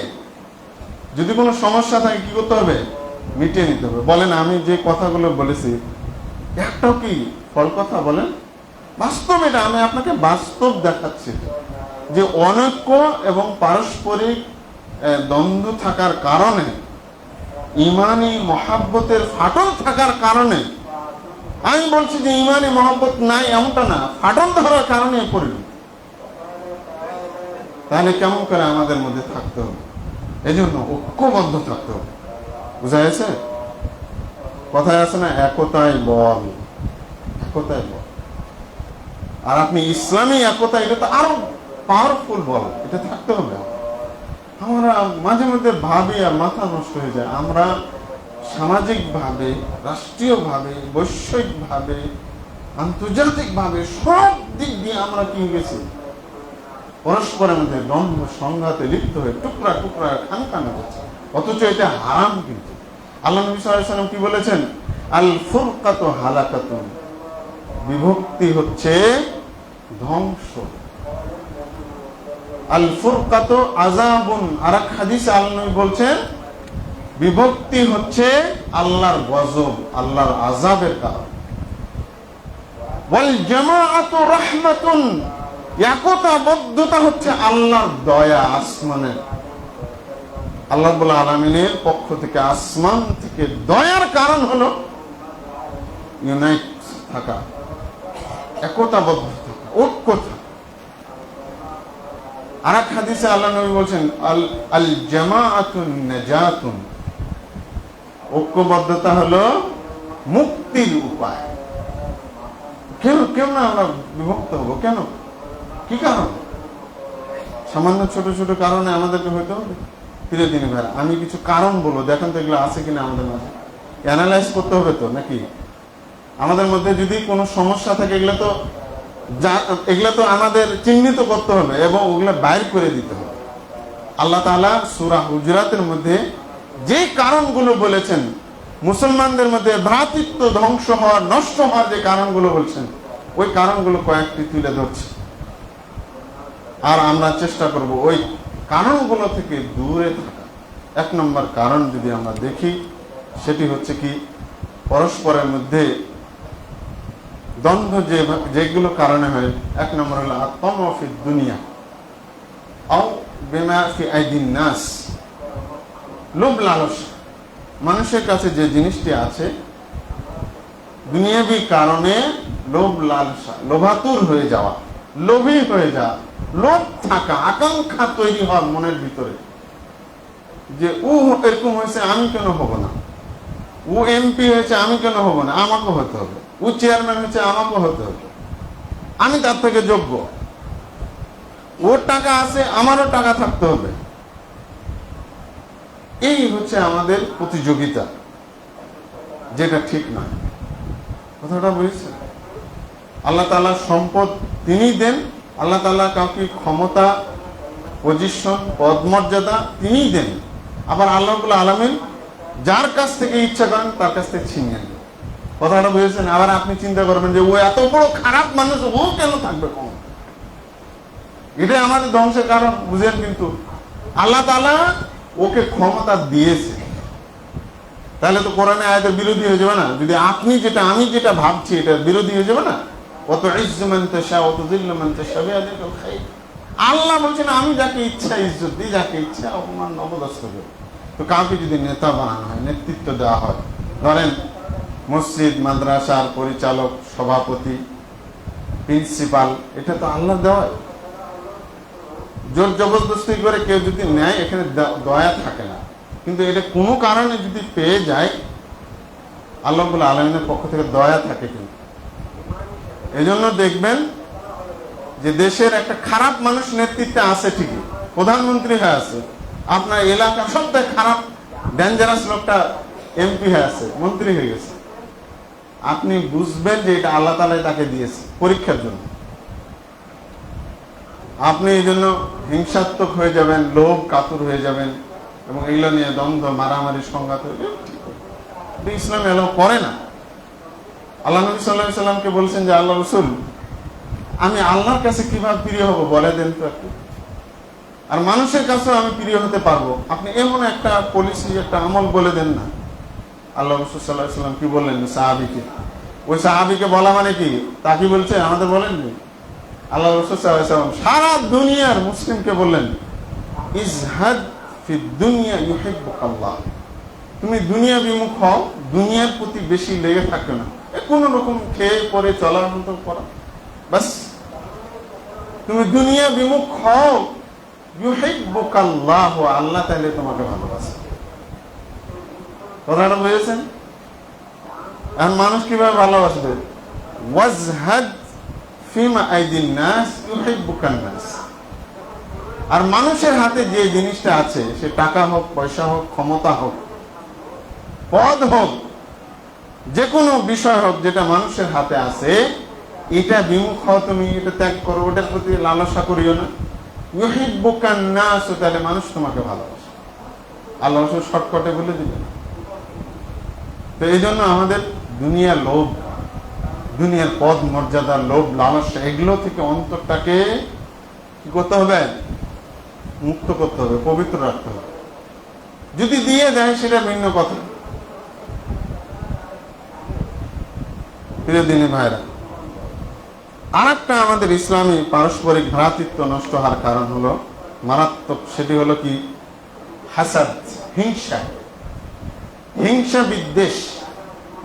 যদি কোনো সমস্যা থাকে কি করতে হবে? মিটিয়ে নিতে হবে। বলেন, আমি যে কথাগুলো বলেছি একটাও কি ফল কথা? বলেন, বাস্তব। এটা আমি আপনাকে বাস্তব দেখাচ্ছি যে অনৈক্য এবং পারস্পরিক দ্বন্দ্ব থাকার কারণে, ইমানি মহাব্বতের ফাটল থাকার কারণে, আমি বলছি যে ইমানি মহব্বত নাই এমনটা না, ফাটল ধরার কারণে পড়ল। তাহলে কেমন করে আমাদের মধ্যে থাকতে হবে? এই জন্য ঐক্যবদ্ধ থাকতে হবে। বুঝা গেছে? কথায় আছে না, একতাই বল, একতাই বল। আর আপনি ইসলামী একতা, এটা তো আরো পাওয়ারফুল বল, এটা থাকতে হবে। আমরা মাঝে মধ্যে ভাবি আর মাথা নষ্ট হয়ে যায়, আমরা সামাজিক ভাবে, রাষ্ট্রীয় ভাবে, বৈশ্বিক ভাবে, আন্তর্জাতিক ভাবে সব দিক দিয়ে আমরা কি গেছি, পরস্পরের মধ্যে দ্বন্দ্ব সংঘাতে লিপ্ত হয়ে টুকরা টুকরা খানখানা হচ্ছে। অথচ এটা হারাম। কিন্তু আল্লাহ নবী সাল্লাল্লাহু আলাইহি ওয়াসাল্লাম কি বলেছেন? আল ফুরকাতু হালাকাতুন, বিভক্তি হচ্ছে ধ্বংস। আল ফুরকাতু আযাবুন, আরেক হাদিসে আল্লাহ নবী বলছেন বিভক্তি হচ্ছে আল্লাহর গজব, আল্লাহর আযাবের কারণ। ওয়াল জামাআতু রাহমাতুন, একতাবদ্ধতা হচ্ছে আল্লাহর দয়া, আসমানের, আল্লাহ রাব্বুল আলামিনের পক্ষ থেকে, আসমান থেকে দয়ার কারণ হলো ইউনাইট থাকা, একতাবদ্ধ থাকা, ঐক্য থাকা। আর এক হাদিসে আল্লাহ নবী বলছেন আল জামাআতুন নাজাতুন, ঐক্যবদ্ধতা হলো মুক্তির উপায়। কেন আমরা বিভক্ত হব? কেন? কি কারণ? সামান্য ছোট ছোট কারণে আমাদেরকে হইতে হবে? প্রিয় দিনী ভাই, আমি কিছু কারণ বলবো, দেখেন তো এগুলো আছে কিনা আমাদের মাঝে। অ্যানালাইজ করতে হবে তো নাকি? আমাদের মধ্যে যদি কোনো সমস্যা থাকে, এগুলো তো আমাদের চিহ্নিত করতে হবে এবং ওগুলো বাইর করে দিতে হবে। আল্লাহ তাআলা সূরা হুজরাতের মধ্যে যে কারণগুলো বলেছেন, মুসলমানদের মধ্যে ভ্রাতৃত্ব ধ্বংস হওয়ার, নষ্ট হওয়ার যে কারণগুলো বলছেন, ওই কারণগুলো কয়েকটি তুলে ধরছে। আর আমরা চেষ্টা করব ওই কারণগুলো থেকে দূরে থাকা। এক নম্বর কারণ যদি আমরা দেখি, সেটি হচ্ছে কি, পরস্পরের মধ্যে দ্বন্দ্ব যেগুলো কারণে হয়, এক নম্বর হলো আত্মা ফি দুনিয়া আও বিমা ফি আইদিন নাস, লোভ লালস। মানুষের কাছে যে জিনিসটি আছে দুনিয়াবি কারণে লোভ লালসা, লোভাতুর হয়ে যাওয়া, লোভী হয়ে যাওয়া, লোভ থাকা, আকাঙ্ক্ষা তৈরি হওয়ার মনের ভিতরে যে ও এরকম হয়েছে আমি কেন হব না, ও এমপি হয়েছে আমি কেন হব না, আমাকে হতে হবে, ও চেয়ারম্যান হয়েছে আমাকে হতে হবে, আমি তার থেকে যোগ্য, ওর টাকা আছে আমারও টাকা থাকতে হবে। এই হচ্ছে আমাদের প্রতিযোগিতা, যেটা ঠিক নয়। কথাটা বুঝছেন? আল্লাহ তাআলা সম্পদ তিনি দেন, আল্লাহ তাআলা কাউকে ক্ষমতা, পজিশন, পদ মর্যাদা তিনিই দেন। আবার আল্লাহ রাব্বুল আলামিন যার কাছ থেকে ইচ্ছা করেন তার কাছ থেকে ছিনিয়ে নেন। কথাটা বুঝেছেন? আবার আপনি চিন্তা করবেন যে ও এত বড় খারাপ মানুষ, ও কেন থাকবে কম? এটাই আমাদের ধ্বংসের কারণ, বুঝেন? কিন্তু আল্লাহ তাআলা ওকে ক্ষমতা দিয়েছে, তাহলে তো কোরআনে আয়াতের বিরোধী হয়ে যাবে না? যদি আপনি যেটা আমি যেটা ভাবছি এটার বিরোধী হয়ে যাবে না? অত ইজ্জু মান তাশা ওয়া তুযিল্লু মান তাশা বিয়াদিকাল খায়র। আল্লাহ বলছেন আমি যাকে ইচ্ছা ইজ্জত দিই, যাকে ইচ্ছা অপমান অপদস্থ করি। তো কাউকে যদি নেতা বানানো হয়, নেতৃত্ব দেওয়া হয়, ধরেন মসজিদ মাদ্রাসার পরিচালক, সভাপতি, প্রিন্সিপাল, এটা তো আল্লাহ দেওয়া। জোর জবরদস্তি করে কেউ যদি নেয় এখানে দয়া থাকে না, কিন্তু এটা কোনো কারণে যদি পেয়ে যায় আল্লাহ রাব্বুল আলামিনের পক্ষ থেকে দয়া থাকে। কিন্তু এই জন্য দেখবেন যে দেশের একটা খারাপ মানুষ নেতৃত্বে আছে ঠিকই, প্রধানমন্ত্রী হয়ে আছে, আপনার এলাকার সবথেকে খারাপ ডেঞ্জারাস লোকটা এমপি হয়ে আছে, মন্ত্রী হয়ে গেছে, আপনি বুঝবেন যে এটা আল্লাহ তাআলাই তাকে দিয়েছে পরীক্ষার জন্য। আপনি এই জন্য হিংসাত্মক হয়ে যাবেন, লোভ কাতুর হয়ে যাবেন, এবং এগুলো নিয়ে দ্বন্দ্ব, মারামারি, সংঘাত হয়ে ইসলাম এলাও করে না। আল্লাহ নবী সাল্লাল্লাহু আলাইহি সাল্লামকে বলছেন যে আল্লাহ রাসূল, আমি আল্লাহর কাছে কিভাবে প্রিয় হব বলে দেন তো একটু, আর মানুষের কাছেও আমি প্রিয় হতে পারবো, আপনি এমন একটা পলিসি, একটা আমল বলে দেন না। আল্লাহ রাসূল সাল্লাল্লাহু আলাইহি সাল্লাম কি বললেন সাহাবীকে? ওই সাহাবীকে বলা মানে কি তা কি বলছে আমাদের বলেননি? আল্লাহ রাসূল সাল্লাল্লাহু আলাইহি সাল্লাম সারা দুনিয়ার মুসলিমকে বললেন, ইজহাদ ফি দুনিয়া ইউহিব্বুকাল্লাহ, তুমি দুনিয়া বিমুখ হও, দুনিয়ার প্রতি বেশি লেগে থাকো না, কোনো রকম খেয়ে পরে চলার মতো করো, বাস তুমি দুনিয়া বিমুখ হও, ইউহিব্বুকাল্লাহ, আল্লাহ তাআলা তোমাকে ভালোবাসে। কথাটা বুঝেছেন? আর মানুষ কিভাবে ভালোবাসবে? ওয়াজহাদ ফিমা আইদিন নাস ইউহিব্বুকান নাস। আর মানুষের হাতে যে জিনিসটা আছে, সে টাকা হোক, পয়সা হোক, ক্ষমতা হোক, পদ হোক, যে কোনো বিষয় হোক, যেটা মানুষের হাতে আছে, এটা বিমুখ হও তুমি, এটা ত্যাগ করো, ওটার প্রতি লালসা করিও না। ইউহিব্বুকান নাস, তাহলে মানুষ তোমাকে ভালোবাসে। আল্লাহ রাসূল শর্টকাটে বলে দিলেন। তো এই জন্য আমাদের দুনিয়ার লোভ, দুনিয়ার পদ মর্যাদার লোভ, লালসা, এগুলো থেকে অন্তরটাকে কি করতে হবে? মুক্ত করতে হবে, পবিত্র রাখতে হবে। যদি দিয়ে দেয় সেটা ভিন্ন কথা। প্রিয় দিনী ভাইরা, আর একটা আমাদের ইসলামী পারস্পরিক ভ্রাতৃত্ব নষ্ট হওয়ার কারণ হলো মারাত্মক, সেটি হলো কি? হাসাদ, হিংসা, হিংসা বিদ্বেষ,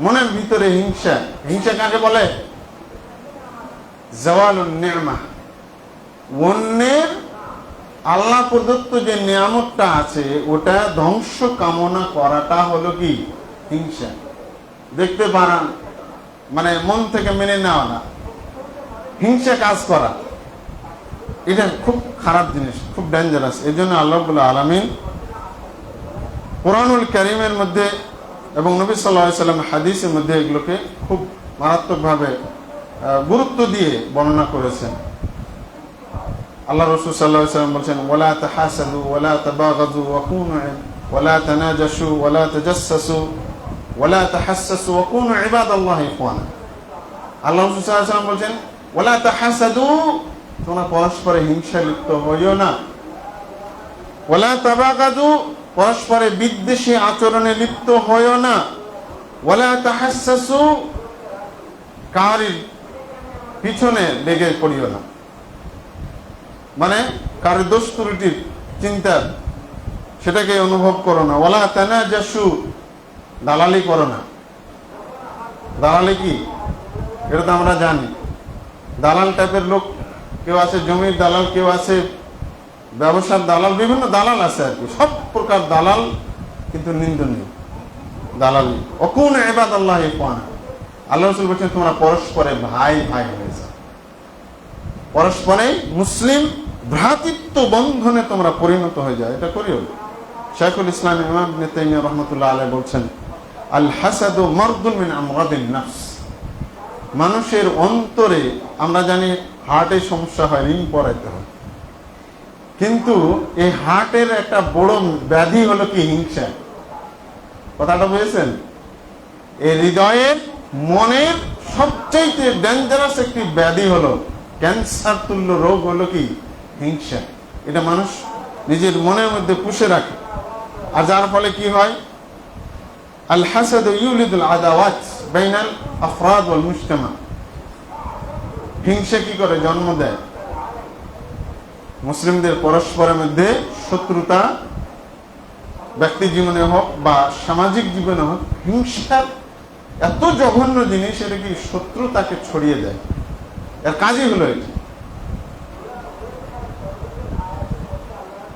মনের ভিতরে হিংসা। হিংসা কাকে বলে? জাওয়ালুন নি'মা, অন্যের আল্লাহ প্রদত্ত যে নিয়ামতটা আছে ওটা ধ্বংস কামনা করাটা হলো কি? হিংসা। দেখতে পারান মানে মন থেকে মেনে নেওয়া না, হিংসা কাজ করা, এটা খুব খারাপ জিনিস, খুব ডেঞ্জারাস। এই জন্য আল্লাহ রাব্বুল আলামিন কুরআনুল কারীমের মধ্যে এবং নবী সাল্লাল্লাহু আলাইহি ওয়াসাল্লাম হাদিসের মধ্যে এগুলোকে খুব মারাত্মকভাবে গুরুত্ব দিয়ে বর্ণনা করেছেন। আল্লাহ রাসূল সাল্লাল্লাহু আলাইহি ওয়াসাল্লাম বলেন, ওয়ালা তাহাসাদু ওয়ালা তাবাগাযু ওয়া কুনু ওয়ালা তানাজাশু ওয়ালা তাজাসসু ওয়ালা তাহাসসাসু ওয়া কুনু ইবাদাল্লাহি ইখওয়ানা। আল্লাহ রাসূল সাল্লাল্লাহু আলাইহি ওয়াসাল্লাম বলেন, ওয়ালা তাহাসাদু, তোমরা পরস্পরে হিংসা লিপ্ত হইও না, ওয়ালা তাবাগাযু, পরস্পরে বিদ্বেষী আচরণে লিপ্ত হইও না, ওয়ালা তাহাসসু, কারির পিছনে লেগে পড়িও না, মানে কারোর দোষ ত্রুটির চিন্তা সেটাকে অনুভব করো না। ওয়ালা তানাজাসু, দালালি করো না। দালালি কি এটা তো আমরা জানি, দালাল টাইপের লোক কেউ আছে, জমির দালাল, কেউ আছে ব্যবসার দালাল, বিভিন্ন দালাল আছে আর কি। সব প্রকার দালাল কিন্তু নিন্দনীয় দালালি। অকুন ইবাদাল্লাহ ইখওয়ানা, আল্লাহ রাসূল বলেছেন তোমরা পরস্পরে ভাই ভাই হয়ে যাও, পরস্পরে মুসলিম ভ্রাতৃত্ব বন্ধনে তোমরা পরিণত হয়ে যাও, এটা করিও। শাইখুল ইসলাম ইমাম ইবনে তাইমিয়া রাহমাতুল্লাহ আলাইহি বলছেন, আল হাসাদু মারদুন মিন আমরাদিন নাফস, মানুষের অন্তরে, আমরা জানি হার্টের সমস্যা হয়, রিং পরাইতে হয়, কিন্তু এই হার্টের একটা বড় ব্যাধি হলো কি হিংসা। কথাটা বুঝেছেন? এই হৃদয়ের, মনের সবচেয়ে ডেঞ্জারাস একটি ব্যাধি হলো, ক্যান্সার তুল্য রোগ হলো কি হিংসা। এটা মানুষ নিজের মনের মধ্যে পুষে রাখে, আর যার ফলে কি হয়, আল হাসাদ ইউলিদুল আদাওয়াত বাইনাল আফরাদ ওয়াল মুজতামা, হিংসা কি করে জন্ম দেয়, মুসলিমদের পরস্পরের মধ্যে শত্রুতা, ব্যক্তি জীবনে হোক বা সামাজিক জীবনে হোক। হিংসার এত জঘন্য জিনিস, এটা কি শত্রুতাকে ছড়িয়ে দেয়, এর কাজই হলো এটি।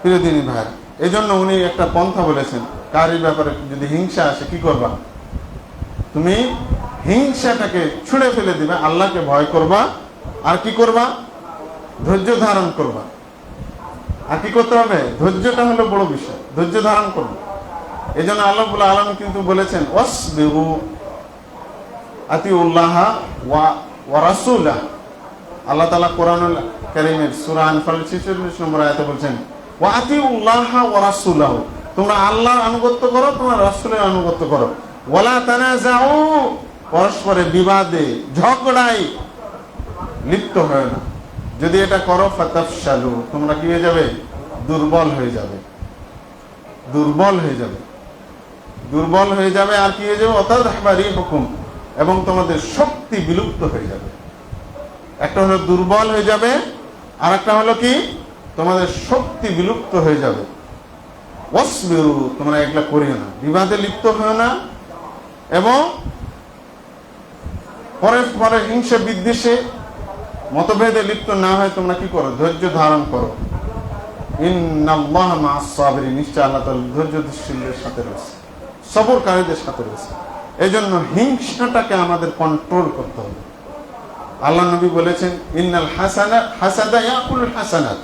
প্রিয়দিনী ভাই, এই জন্য উনি একটা পন্থা বলেছেন, কারীর ব্যাপারে যদি হিংসা আসে কি করবা, তুমি হিংসাটাকে ছুঁড়ে ফেলে দিবে, আল্লাহকে ভয় করবা, আর কি করবা, ধৈর্য ধারণ করবা। আর কি করতে হবে, ধৈর্যটা হলো বড় বিষয়, ধৈর্য ধারণ করবে। এই জন্য আল্লাহ রাব্বুল আলামিন কিন্তু বলেছেন ওয়াসবিরু আতিউল্লাহ ওয়া রাসূলাহ। আল্লাহ তাআলা কোরআনুল কারীমের সূরা আনফাল 46 নম্বর আয়াতে বলছেন ওয়া আতিউল্লাহ ওয়া রাসূলাহু, তোমরা আল্লাহর আনুগত্য করো, তোমরা রাসূলের আনুগত্য করো। ওয়ালা তানাজাউ, পরস্পরে বিবাদে ঝগড়ায় লিপ্ত হয় না। যদি এটা করো ফাতাফশালু, তোমরা কি হয়ে যাবে, দুর্বল হয়ে যাবে, দুর্বল হয়ে যাবে, দুর্বল হয়ে যাবে। আর কি হয়ে যাবে, অতাদহাবারি হুকুম, এবং তোমাদের শক্তি বিলুপ্ত হয়ে যাবে। একটা হলো দুর্বল হয়ে যাবে, আর একটা হলো কি, তোমাদের শক্তি বিলুপ্ত হয়ে যাবে। ওয়াসবিরু, তোমরা এগুলা করিও না, বিবাদে লিপ্ত হও না, এবং পরে হিংসা বিদ্বেষে মতভেদে লিপ্ত না হয় তোমরা কি করো, ধৈর্য ধারণ করো। ইন্নাল্লাহা মা'আস সাবিরিন, নিশ্চয় আল্লাহ তাআলা ধৈর্যশীলদের সাথে রয়েছে, সবরকারীদের সাথে রয়েছে। এই জন্য হিংসাটাকে আমাদের কন্ট্রোল করতে হবে। আল্লাহ নবী বলেছেন ইন্নাল হাসাদা ইয়াকুলুল হাসানাত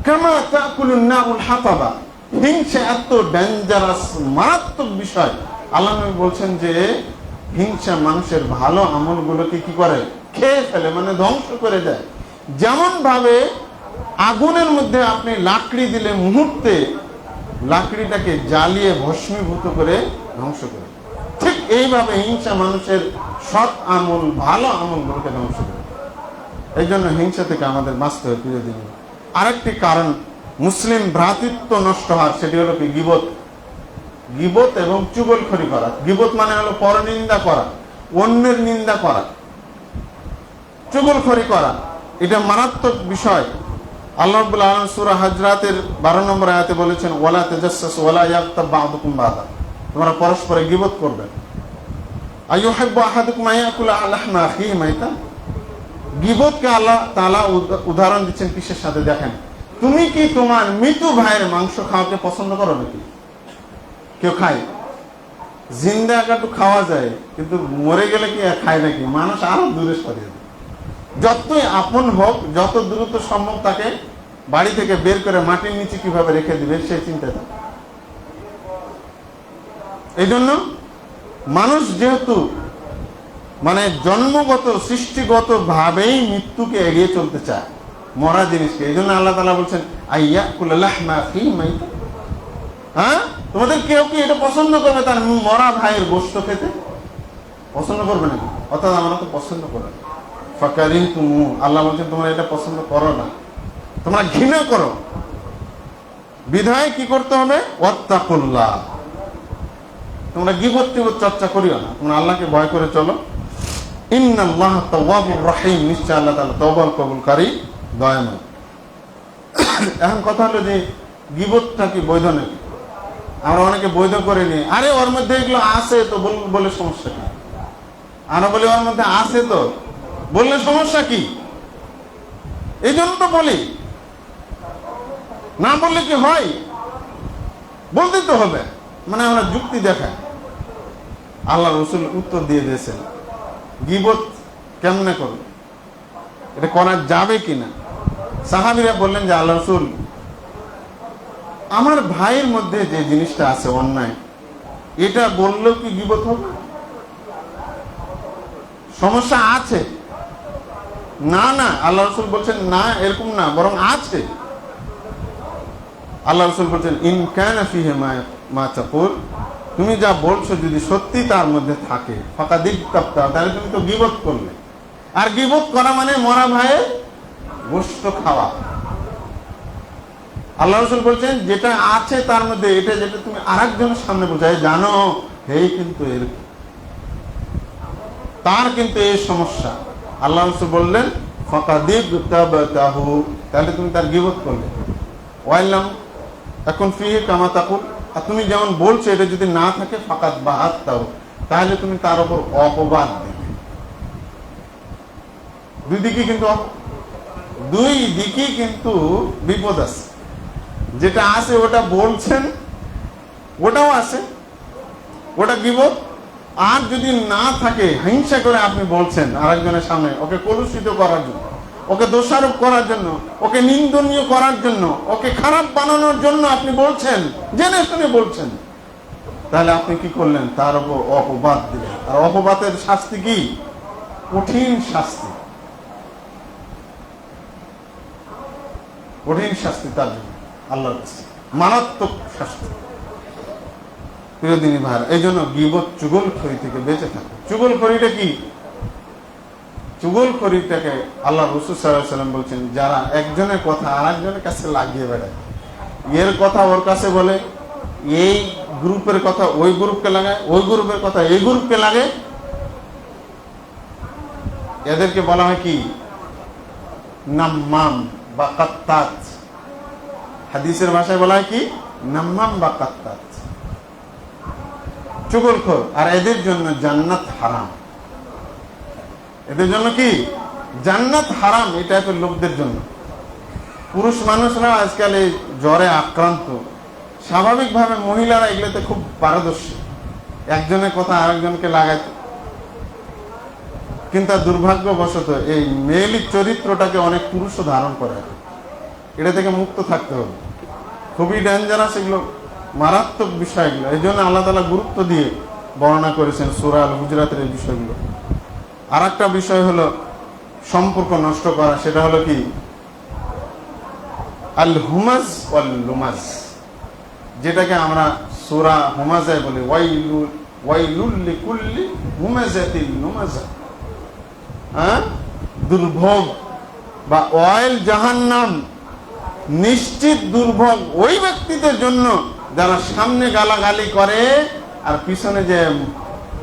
কামা তাকুলুন নারুল হাতাবা। হিংসা এত ডেঞ্জারাস, মারাত্মক বিষয়। আল্লাহ নবী বলছেন যে হিংসা মানুষের ভালো আমলগুলোকে কি করে, খেয়ে ফেলে, মানে ধ্বংস করে দেয়। যেমন ভাবে আগুনের মধ্যে আপনি লাকড়ি দিলে মুহূর্তে লাকড়িটাকে জ্বালিয়ে ভস্মীভূত করে ধ্বংস করে, ঠিক এইভাবে হিংসা মানুষের সৎ আমল, ভালো আমলগুলোকে ধ্বংস করে। এই জন্য হিংসা থেকে আমাদের বাঁচতে হবে। প্রিয়দিন, আরেকটি কারণ মুসলিম ভ্রাতৃত্ব নষ্ট হওয়ার, সেটি হলো কি গীবত। গীবত এবং চুগলখড়ি করা। গীবত মানে হলো পরনিন্দা করা, অন্যের নিন্দা করা। চুগলখড়ি করা এটা মারাত্মক বিষয়। আল্লাহ রাব্বুল আলামিন সূরা হুজরাতের 12 নম্বর আয়াতে বলেছেন ওয়ালা তাজাসসাসু ওয়ালা ইয়াগতাব বা'দুকুম বা'দা, তোমরা পরস্পরে গীবত করবে। আইয়ুহিব্বু আহাদুকুম আয়াকুলা লাহমা আখিহি মাইতান। গীবতকে আল্লাহ তাআলা উদাহরণ দিচ্ছেন কিসের সাথে, দেখেন, তুমি কি তোমার মৃত ভাইয়ের মাংস খাওয়াতে পছন্দ করো নাকি? কেউ খায়? জিন্দা একটু খাওয়া যায়, কিন্তু মরে গেলে কি খায় নাকি? মানুষ আরো দূরে সরিয়ে দেয়। যতই আপন হোক, যত দ্রুত সম্ভব তাকে বাড়ি থেকে বের করে মাটির নিচে কিভাবে রেখে দিবে সেই চিন্তা থাকে। এই জন্য মানুষ যেহেতু মানে জন্মগত সৃষ্টিগত ভাবেই মৃত্যুকে এড়িয়ে চলতে চায়, মরা জিনিসকে। এই জন্য আল্লাহ তাআলা বলছেন আইয়াকুলা লাহমা আখিহি মাইতা। হ্যাঁ, তোমাদের কেউ কি এটা পছন্দ করবে তার মরা ভাইয়ের গোশত খেতে? পছন্দ করবে নাকি? অর্থাৎ আমরা তো পছন্দ করি। ফাকারিহতুমু, আল্লাহ বলছেন তোমরা এটা পছন্দ করো না, তোমরা ঘৃণা করো। বিধায় কি করতে হবে, ওয়াত্তাকুল্লাহ, তোমরা গীবত টিবত চর্চা করিও না, তোমরা আল্লাহকে ভয় করে চলো। ইন্নাল্লাহ তাওয়াবুর রহিম, নিশ্চয় আল্লাহ তাআলা তওবা কবুলকারী, দয়াময়। এখন কথা হলো যে গীবতটা কি বৈধ নাকি? আমরা অনেকে বৈধ করে নিই, আরে ওর মধ্যে এগুলো আছে তো বলে সমস্যা কি? আমরা বলি ওর মধ্যে আছে তো বললে সমস্যা কি? এই জন্য তো বলি, না বললে কি হয়? বলতে তো হবে, মানে আমরা যুক্তি দেখাই। আল্লাহ রাসূল উত্তর দিয়ে দিয়েছেন গীবত কেমনে করবে, এটা করা যাবে কিনা। সাহাবীরা বললেন যে আল্লাহ রাসূল, আমার ভাইয়ের মধ্যে যে জিনিসটা আছে অন্যায়, এটা বললেও কি গীবত হবে? সমস্যা আছে? না না, আল্লাহ রাসূল বলছেন না, এরকম না, বরং আছে। আল্লাহ রাসূল বলছেন ইন কানা ফিহি মা তাকুল, তুমি যা বলছো যদি সত্যি তার মধ্যে থাকে, ফাকাদ ইগতাবতা, তাহলে তুমি তো গীবত করলে। আর গীবত করা মানে মরা ভাইয়ের গোশত খাওয়া। আল্লাহ রাসূল বলছেন যেটা আছে তার মধ্যে, এটা যেটা তুমি আরেকজনের সামনে বোঝায়, জানো এই কিন্তু এরকম, তার কিন্তু এই সমস্যা। আল্লাহ রাসূল বললেন ফাকাদ ইগতাবতাহু, তাহলে তুমি তার গীবত করলে। ওয়াইলাম এখন ফিহি কামা তাকুল, আর তুমি যেমন বলছো এটা যদি না থাকে ফাকাদ বাহাত্তাহু, তাহলে তুমি তার উপর অপবাদ দিবে। দুই দিকেই কিন্তু বিপদ আছে। যেটা আছে ওটা বলছেন, ওটাও আছে, ওটা গীবত। আর যদি না থাকে, হিংসা করে আপনি বলছেন আরেকজনের সামনে, ওকে কলুষিত করার জন্য, ওকে দোষারোপ করার জন্য, ওকে নিন্দনীয় করার জন্য, ওকে খারাপ বানানোর জন্য আপনি বলছেন, জেনে শুনে বলছেন, তাহলে আপনি কি করলেন? তার উপর অপবাদ দিলেন। আর অপবাদের শাস্তি কি? কঠিন শাস্তি, কঠিন শাস্তি তার জন্য, আল্লাহর কাছে মারাত্মক শাস্তি। প্রিয় দিনী ভাইরা, এই জন্য গীবত চুগলখড়ি থেকে বেঁচে থাকে। চুগলখড়িটা কি? চুগলখড়িটাকে আল্লাহ রাসূল সাল্লাল্লাহু আলাইহি ওয়াসাল্লাম বলছেন, যারা একজনের কথা আরেকজনের কাছে লাগিয়ে বেড়ায়, এর কথা ওর কাছে বলে, এই গ্রুপের কথা ওই গ্রুপকে লাগায়, ওই গ্রুপের কথা এই গ্রুপকে লাগে, এদেরকে বলা হয় কি? নাম্মাম বা কাত্তাত। হাদিসের ভাষায় বলা হয় কি? নাম্মাম বা কাত্তাত, চুগলখোর। আর এদের জন্য জান্নাত হারাম। এদের জন্য কি? জান্নাত হারাম। এই টাইপের লোকদের জন্য। পুরুষ মানুষরা আজকাল এই জ্বরে আক্রান্ত, স্বাভাবিকভাবে মহিলারা এগুলোতে খুব পারদর্শী, একজনের কথা আরেকজনকে লাগাইতে। কিন্তু দুর্ভাগ্যবশত এই মেয়েলি চরিত্রটাকে অনেক পুরুষও ধারণ করে। এটা থেকে মুক্ত থাকতে হবে। খুবই ডেঞ্জারাস এগুলো, মারাত্মক বিষয়গুলো। এই জন্য আল্লাহ তাআলা গুরুত্ব দিয়ে বর্ণনা করেছেন সূরা আল হুজরাতের এই বিষয়গুলো। আর একটা বিষয় হলো সম্পর্ক নষ্ট করা, সেটা হলো কি? আল হুমাজ ওয়াল লুমাজ, যেটাকে আমরা সূরা হুমাজায় বলি ওয়াইলুল লিকুল্লি হুমাজাতিল লুমাজা। দুর্ভোগ বা ওয়াইল জাহান্নাম, নিশ্চিত দুর্ভোগ ওই ব্যক্তিদের জন্য যারা সামনে গালাগালি করে আর পিছনে যে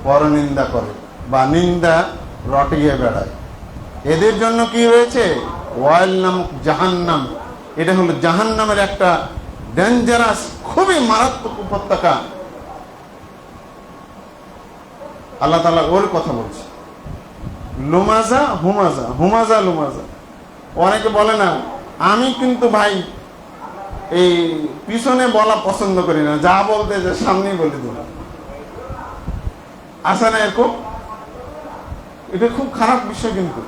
পরনিন্দা করে বা নিন্দা রটিয়ে বেড়ায়। এদের জন্য কি রয়েছে? ওয়াইল নামক জাহান্নাম। এটা হলো জাহান্নামের একটা ডেঞ্জারাস, খুবই মারাত্মক উপত্যকা। আল্লাহ তাআলা ওর কথা বলছে। লুমাজা হুমাজা, হুমাজা লুমাজা। অনেকে বলে না, আমি কিন্তু ভাই এই পিছনে বলা পছন্দ করি না, যা বলতে যে সামনেই বলে দেব। আসে না এরকম? এটা খুব খারাপ বিষয়। কিন্তু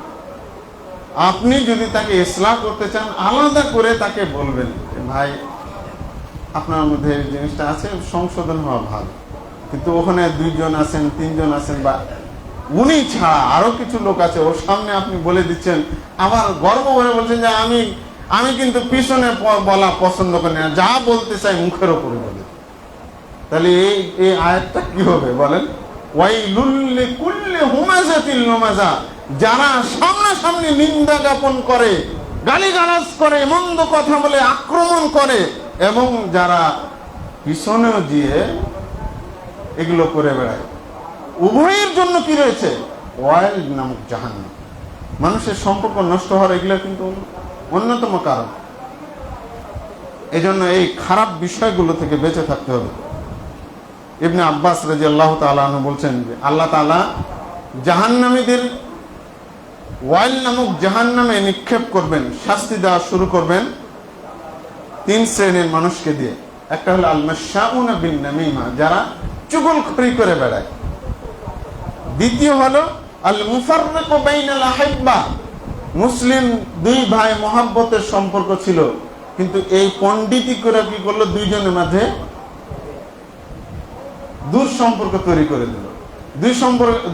আপনি যদি তাকে ইসলাহ করতে চান, আলাদা করে তাকে বলবেন, ভাই আপনার মধ্যে এই জিনিসটা আছে, সংশোধন হওয়া ভালো। কিন্তু ওখানে 2 জন আছেন, 3 জন আছেন, বা উনি ছাড়া আরো কিছু লোক আছে, ওর সামনে আপনি বলে দিচ্ছেন, আবার গর্ব করে বলছেন যে আমি কিন্তু পিছনে বলা পছন্দ করি না, যা বলতে চাই মুখের ওপরে বলে। তাহলে এই আয়াতটা কি হবে বলেন? ওয়াইলুল লিকুল্লি হুমাজাতিল লুমাজা, যারা সামনাসামনি নিন্দা জ্ঞাপন করে, গালিগালাজ করে, মন্দ কথা বলে আক্রমণ করে, এবং যারা পিছনেও দিয়ে এগুলো করে বেড়ায়। উভয়ের জন্য কি রয়েছে? ওয়াইল নামক জাহান্নাম। মানুষের সম্পর্ক নষ্ট হওয়ার এগুলো কিন্তু অন্যতম কারণ। এই জন্য এই খারাপ বিষয়গুলো থেকে বেঁচে থাকতে হবে। ইবনে আব্বাস রাদিয়াল্লাহু তাআলা আনহু বলছেন যে আল্লাহ তাআলা জাহান্নামীদের ওয়াইল নামক জাহান্নামে নিক্ষেপ করবেন, শাস্তি দেওয়া শুরু করবেন 3 শ্রেণীর মানুষকে দিয়ে। একটা হলো আল মাশাউনা বিন নামিমা, যারা চুগলখড়ি করে বেড়ায়। দ্বিতীয় হলো আল মুফাররিকু বাইনাল আহিব্বা, মুসলিম 2 ভাই মহব্বতের সম্পর্ক ছিল, কিন্তু এই পণ্ডিতি করে কি করলো, দুইজনের মাঝে দূর সম্পর্ক তৈরি করে দিল,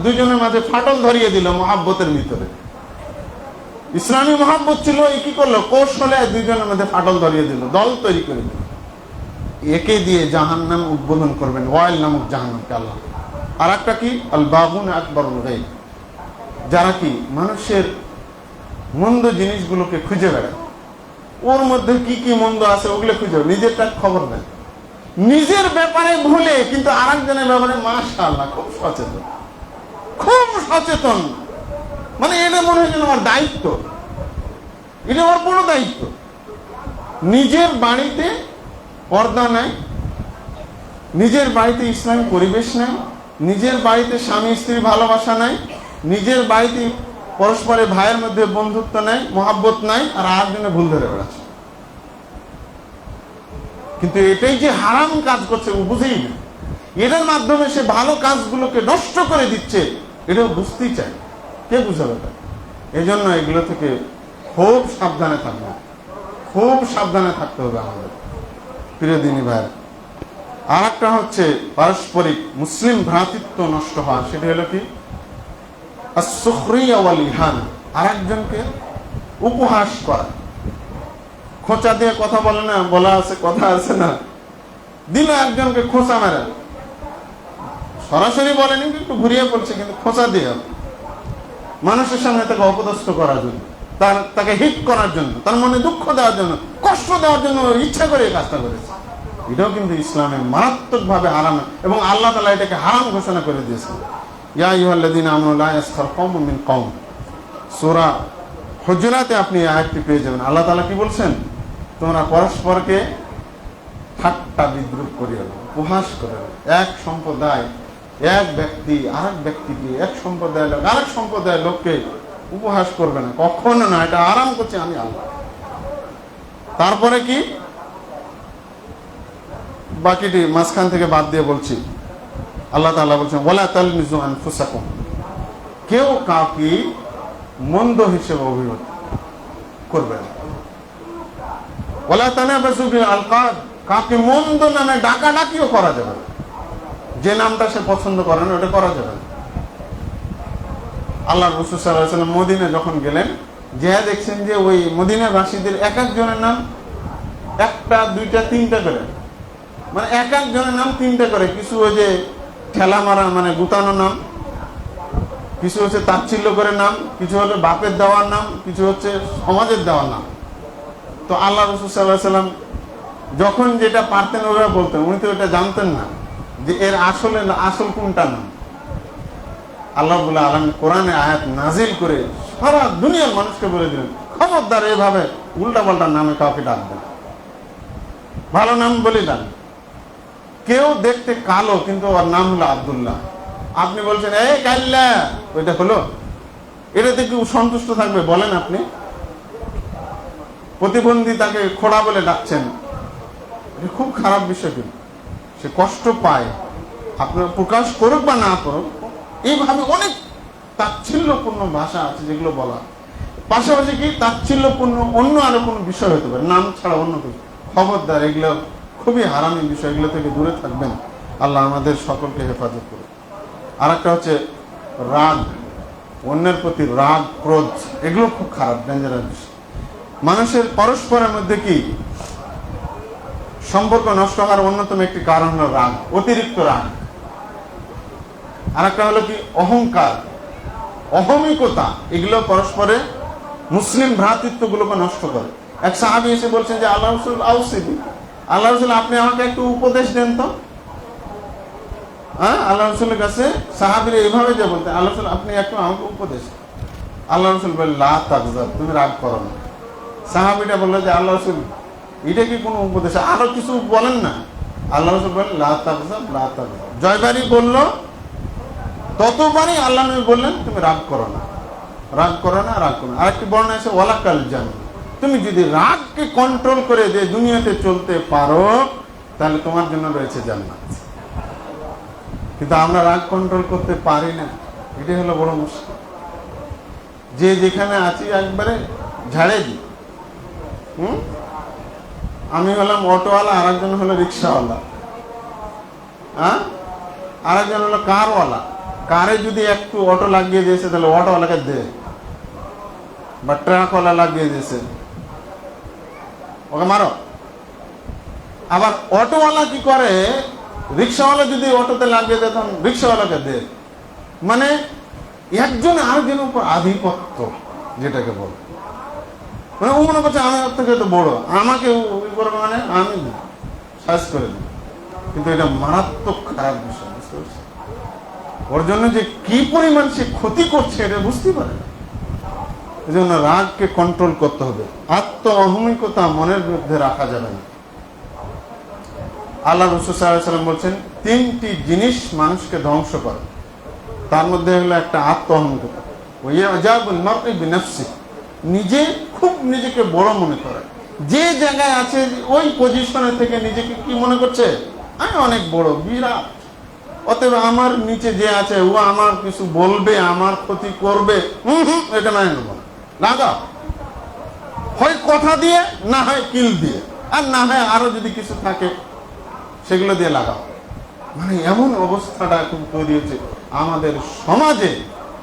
দুইজনের মাঝে ফাটল ধরিয়ে দিল মহব্বতের ভিতরে। ইসলামী মহব্বত ছিল, এই কি করলো, কৌশলে দুইজনের মধ্যে ফাটল ধরিয়ে দিল, দল তৈরি করে দিল। একে দিয়ে জাহান্নাম উদ্বোধন করবেন, ওয়াইল নামক জাহান্নামকে আল্লাহ। আর একটা কি, আল বাগুন আকবরুল গায়ব, যারা কি মানুষের মন্দ জিনিসগুলোকে খুঁজে বেড়ায়, ওর মধ্যে কি কি মন্দ আছে ওগুলো খুঁজে, নিজেরটা খবর নেয়, নিজের ব্যাপারে ভুলে কিন্তু আরেকজনের ব্যাপারে মাশাআল্লাহ খুব সচেতন, খুব সচেতন। মানে এটা মনে হয় যেন আমার দায়িত্ব, এটা আমার বড় দায়িত্ব। নিজের বাড়িতে পর্দা নাই, নিজের বাড়িতে ইসলামী পরিবেশ নাই, নিজের বাড়িতে স্বামী স্ত্রী ভালোবাসা নাই, নিজের বাড়িতে পরস্পরের ভাইয়ের মধ্যে বন্ধুত্ব নাই, মহাব্বত নাই, আর আরেকজনে ভুল ধরে বেড়াচ্ছে। কিন্তু এটাই যে হারাম কাজ করছে ও বুঝেই না, এটার মাধ্যমে সে ভালো কাজগুলোকে নষ্ট করে দিচ্ছে, এটাও বুঝতেই চায়, কে বুঝাবে এটা? এই জন্য এগুলো থেকে খুব সাবধানে থাকবে, খুব সাবধানে থাকতে হবে আমাদের প্রিয় দিনী ভাই। আর একটা হচ্ছে পারস্পরিক মুসলিম ভ্রাতৃত্ব নষ্ট হওয়া, সেটা হলো কি আস-সুখরিয়া ওয়াল ইহানা, আরেকজনকে উপহাস করা। খোঁচা দিয়ে কথা বলে না, বলা আছে কথা আছে না, দিল একজনকে খোঁচা মেরে, সরাসরি বলেনি কিন্তু ঘুরিয়ে বলছে, কিন্তু খোঁচা দিয়ে মানুষের সামনে তাকে অপদস্থ করার জন্য, তাকে হিট করার জন্য, তার মনে দুঃখ দেওয়ার জন্য, কষ্ট দেওয়ার জন্য ইচ্ছা করে এই কাজটা করেছে। এটাও কিন্তু ইসলামে মারাত্মক ভাবে হারাম, এবং আল্লাহ তাআলা এটাকে হারাম ঘোষণা করে দিয়েছেন। ইয়া আইয়ুহাল্লাযীনা আমানু লা ইয়াসখার কওমুম মিন কওম, সূরা হুজুরাতে আপনি এই আয়াতটি পেয়ে যাবেন। আল্লাহ তাআলা কি বলছেন? তোমরা পরস্পরকে ঠাট্টা বিদ্রুপ করিও না, উপহাস করো না। এক সম্প্রদায়, এক ব্যক্তি আরেক ব্যক্তিকে, এক সম্প্রদায়ের লোক আরেক সম্প্রদায়ের লোককে উপহাস করবে না, কখনো না। এটা আরাম করছে আমি আল্লাহ। তারপরে কি, বাকিটি মাঝখান থেকে বাদ দিয়ে বলছি। আল্লাহ তাআলা বলছেন ওয়ালা তালমিজু আনফুসাকুম, কেউ কাউকে মন্দ হিসেবে অভিযোগ করবে না। ওয়ালা তানাবাযু বিল আলকাব, কাউকে মন্দ নামে ডাকাডাকিও করা যাবে না, যে নামটা সে পছন্দ করে না ওটা করা যাবে না। আল্লাহ রাসূল সাল্লাল্লাহু আলাইহি ওয়াসাল্লাম মদিনা যখন গেলেন, যে দেখছেন যে ওই মদিনাবাসীদের এক একজনের নাম 1টা 2টা 3টা করে, মানে এক একজনের নাম 3টা করে। কিছু ওই যে ঠেলা মারা মানে গুতানো নাম, কিছু হচ্ছে তাচ্ছিল্য করে নাম, কিছু হলো বাপের দেওয়ার নাম, কিছু হচ্ছে সমাজের দেওয়ার নাম। তো আল্লাহ রাসূল সাল্লাল্লাহু আলাইহি ওয়াসাল্লাম যখন যেটা পারতেন ওরা বলতেন, উনি তো এটা জানতেন না যে এর আসল কোনটা নাম। আল্লাহ রাব্বুল আলামিন কোরআনে আয়াত নাজিল করে সারা দুনিয়ার মানুষকে বলে দিলেন, খবরদার এভাবে উল্টাপাল্টা নামে কাউকে ডাকবেন, ভালো নাম বলে ডাক। কেউ দেখতে কালো কিন্তু ওর নাম হলো আব্দুল্লাহ, আপনি বলছেন এই কাল্লা, ওইটা হলো, এটাতে কি সন্তুষ্ট থাকবে বলেন? আপনি প্রতিবন্ধী তাকে খোড়া বলে ডাকছেন, এটা খুব খারাপ বিষয়, কিন্তু সে কষ্ট পায়। আপনার প্রকাশ করুক বা না করুক, এইভাবে অনেক তাচ্ছিল্যপূর্ণ ভাষা আছে যেগুলো বলা। পাশাপাশি কি তাচ্ছিল্যপূর্ণ অন্য আরো কোনো বিষয় হতে পারে, নাম ছাড়া অন্য কিছু। খবরদার, এগুলো খুবই হারামি বিষয়, এগুলো থেকে দূরে থাকবেন। আল্লাহ আমাদের সকলকে হেফাজত করে। আর একটা হচ্ছে রাগ, অন্যের প্রতি রাগ ক্রোধ, এগুলো খুব খারাপ, ডেঞ্জারাস বিষয়। মানুষের পরস্পরের মধ্যে কি সম্পর্ক নষ্ট হওয়ার অন্যতম একটি কারণ হলো রাগ, অতিরিক্ত রাগ। আর একটা হলো কি অহংকার, অহমিকতা, এগুলো পরস্পরে মুসলিম ভ্রাতৃত্বগুলোকে নষ্ট করে। এক সাহাবী এসে বলছেন যে আল্লাহ রাসূল আউসিনি, আল্লাহ রাসূল আপনি আমাকে একটু উপদেশ দেন তো। হ্যাঁ, আল্লাহ রসুলের কাছে সাহাবীরা এইভাবে যে বলতে, আল্লাহ রসুল আপনি একটু আমাকে উপদেশ। আল্লাহ রসুল বললেন লা তাগজাব, তুমি রাগ করো না। সাহাবীরা বললো যে আল্লাহ রসুল এটা কি কোনো উপদেশ, আরো কিছু বলেন না। আল্লাহ রসুল বললেন লা তাগজাব লা তাগজাব। জয়বারই বললো, ততবারই আল্লাহ নবী বললেন তুমি রাগ করো না, রাগ করো না, রাগ করো না। আরেকটি বর্ণনা আছে ওয়ালাকাল জান্নাহ, তুমি যদি রাগকে কন্ট্রোল করে যে দুনিয়াতে চলতে পারো তাহলে তোমার জন্য রয়েছে জান্নাত। কিন্তু আমরা রাগ কন্ট্রোল করতে পারি না, এটাই হলো বড় মুশকিল। যে যেখানে আছি একবারে ঝাড়ে দিই। আমি হলাম অটোওয়ালা, আরেকজন হলো রিক্সাওয়ালা, হ্যাঁ, আরেকজন হলো কারওয়ালা। কারে যদি একটু অটো লাগিয়ে দিয়েছে তাহলে অটোওয়ালাকে দে, বা ট্রাকওয়ালা লাগিয়ে দিয়েছে ওকে মারো। আবার অটোওয়ালা কি করে, রিক্সাওয়ালা যদি অটোতে লাগিয়ে দেয় তখন রিক্সাওয়ালাকে দে। মানে একজন আরেকজনের উপর আধিপত্য, যেটাকে বল, মানে ও মনে করছে আমি ওর থেকে তো বড়, আমাকে মানে আমি সাজ করে দিই। কিন্তু এটা মারাত্মক খারাপ বিষয়, বুঝতে পারছি। ওর জন্য যে কি পরিমাণ সে ক্ষতি করছে এটা বুঝতে পারে না। এই জন্য রাগকে কন্ট্রোল করতে হবে, আত্ম অহমিকতা মনের মধ্যে রাখা যাবে না। আল্লাহ রাসূল সাল্লাল্লাহু আলাইহি ওয়াসাল্লাম বলছেন 3টি জিনিস মানুষকে ধ্বংস করে, তার মধ্যে হলো একটা আত্ম অহমিকতা। ওয়াইয়াজাবুল মারই বিনাফসি, নিজে খুব নিজেকে বড় মনে করে, যে জায়গায় আছে ওই পজিশনে থেকে নিজেকে কি মনে করছে, আমি অনেক বড়, বিরাট, অতএব আমার নিচে যে আছে ও আমার কিছু বলবে, আমার ক্ষতি করবে, এটা মানে নেব না। লাগা হয় কথা দিয়ে, না হয় কিল দিয়ে, আর না হয় আরো যদি কিছু থাকে সেগুলো দিয়ে লাগাও। মানে এমন অবস্থাটা এখন তৈরি হয়েছে আমাদের সমাজে,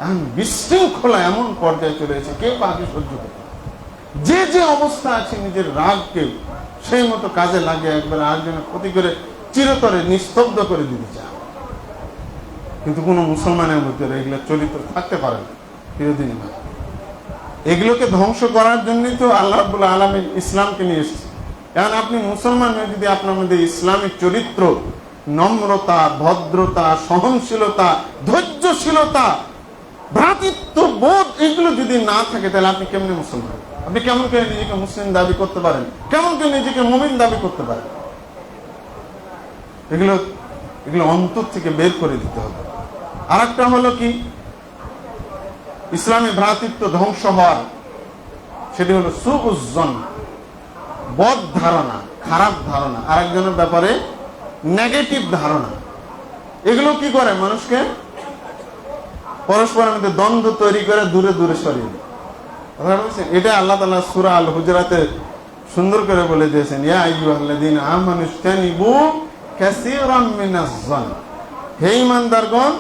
এখন বিশৃঙ্খলা এমন পর্যায়ে চলে এসেছে, কেউ কাকে সহ্য করতে, যে যে অবস্থা আছে নিজের রাগকে সেই মতো কাজে লাগে, একবার আরেকজনের ক্ষতি করে চিরতরে নিস্তব্ধ করে দিতে চায়। কিন্তু কোন মুসলমানের মধ্যে এগুলো চরিত্র থাকতে পারে না চিরদিনই। এগুলোকে ধ্বংস করার জন্যই তো আল্লাহ রাব্বুল আলামিন ইসলামকে নিয়ে এসেছে। এখন আপনি মুসলমান হয়ে যদি আপনার মধ্যে ইসলামিক চরিত্র, নম্রতা, ভদ্রতা, সহনশীলতা, ধৈর্যশীলতা, ভ্রাতৃত্ব বোধ এগুলো যদি না থাকে তাহলে আপনি কেমনে মুসলমান? আপনি কেমন করে নিজেকে মুসলিম দাবি করতে পারেন? কেমন করে নিজেকে মুমিন দাবি করতে পারেন? এগুলো অন্তর থেকে বের করে দিতে হবে। আর একটা হলো কি, ইসলামী ভ্রাতৃত্ব ধ্বংস হওয়ার, সেটি হলো সুউজ্জন, বদ ধারণা, খারাপ ধারণা, আরেকজনের ব্যাপারে নেগেটিভ ধারণা। এগুলো কি করে মানুষকে পরস্পরের মধ্যে দ্বন্দ্ব তৈরি করে দূরে দূরে সরিয়ে দেয়। এটা আল্লাহ তাআলা সূরা আল হুজরাতে সুন্দর করে বলে দিয়েছেন, ইয়া আইয়ুহাল্লাযীনা আমানু ইজতানিবু কাসীরাম মিনাজ-যন, হে ঈমানদারগণ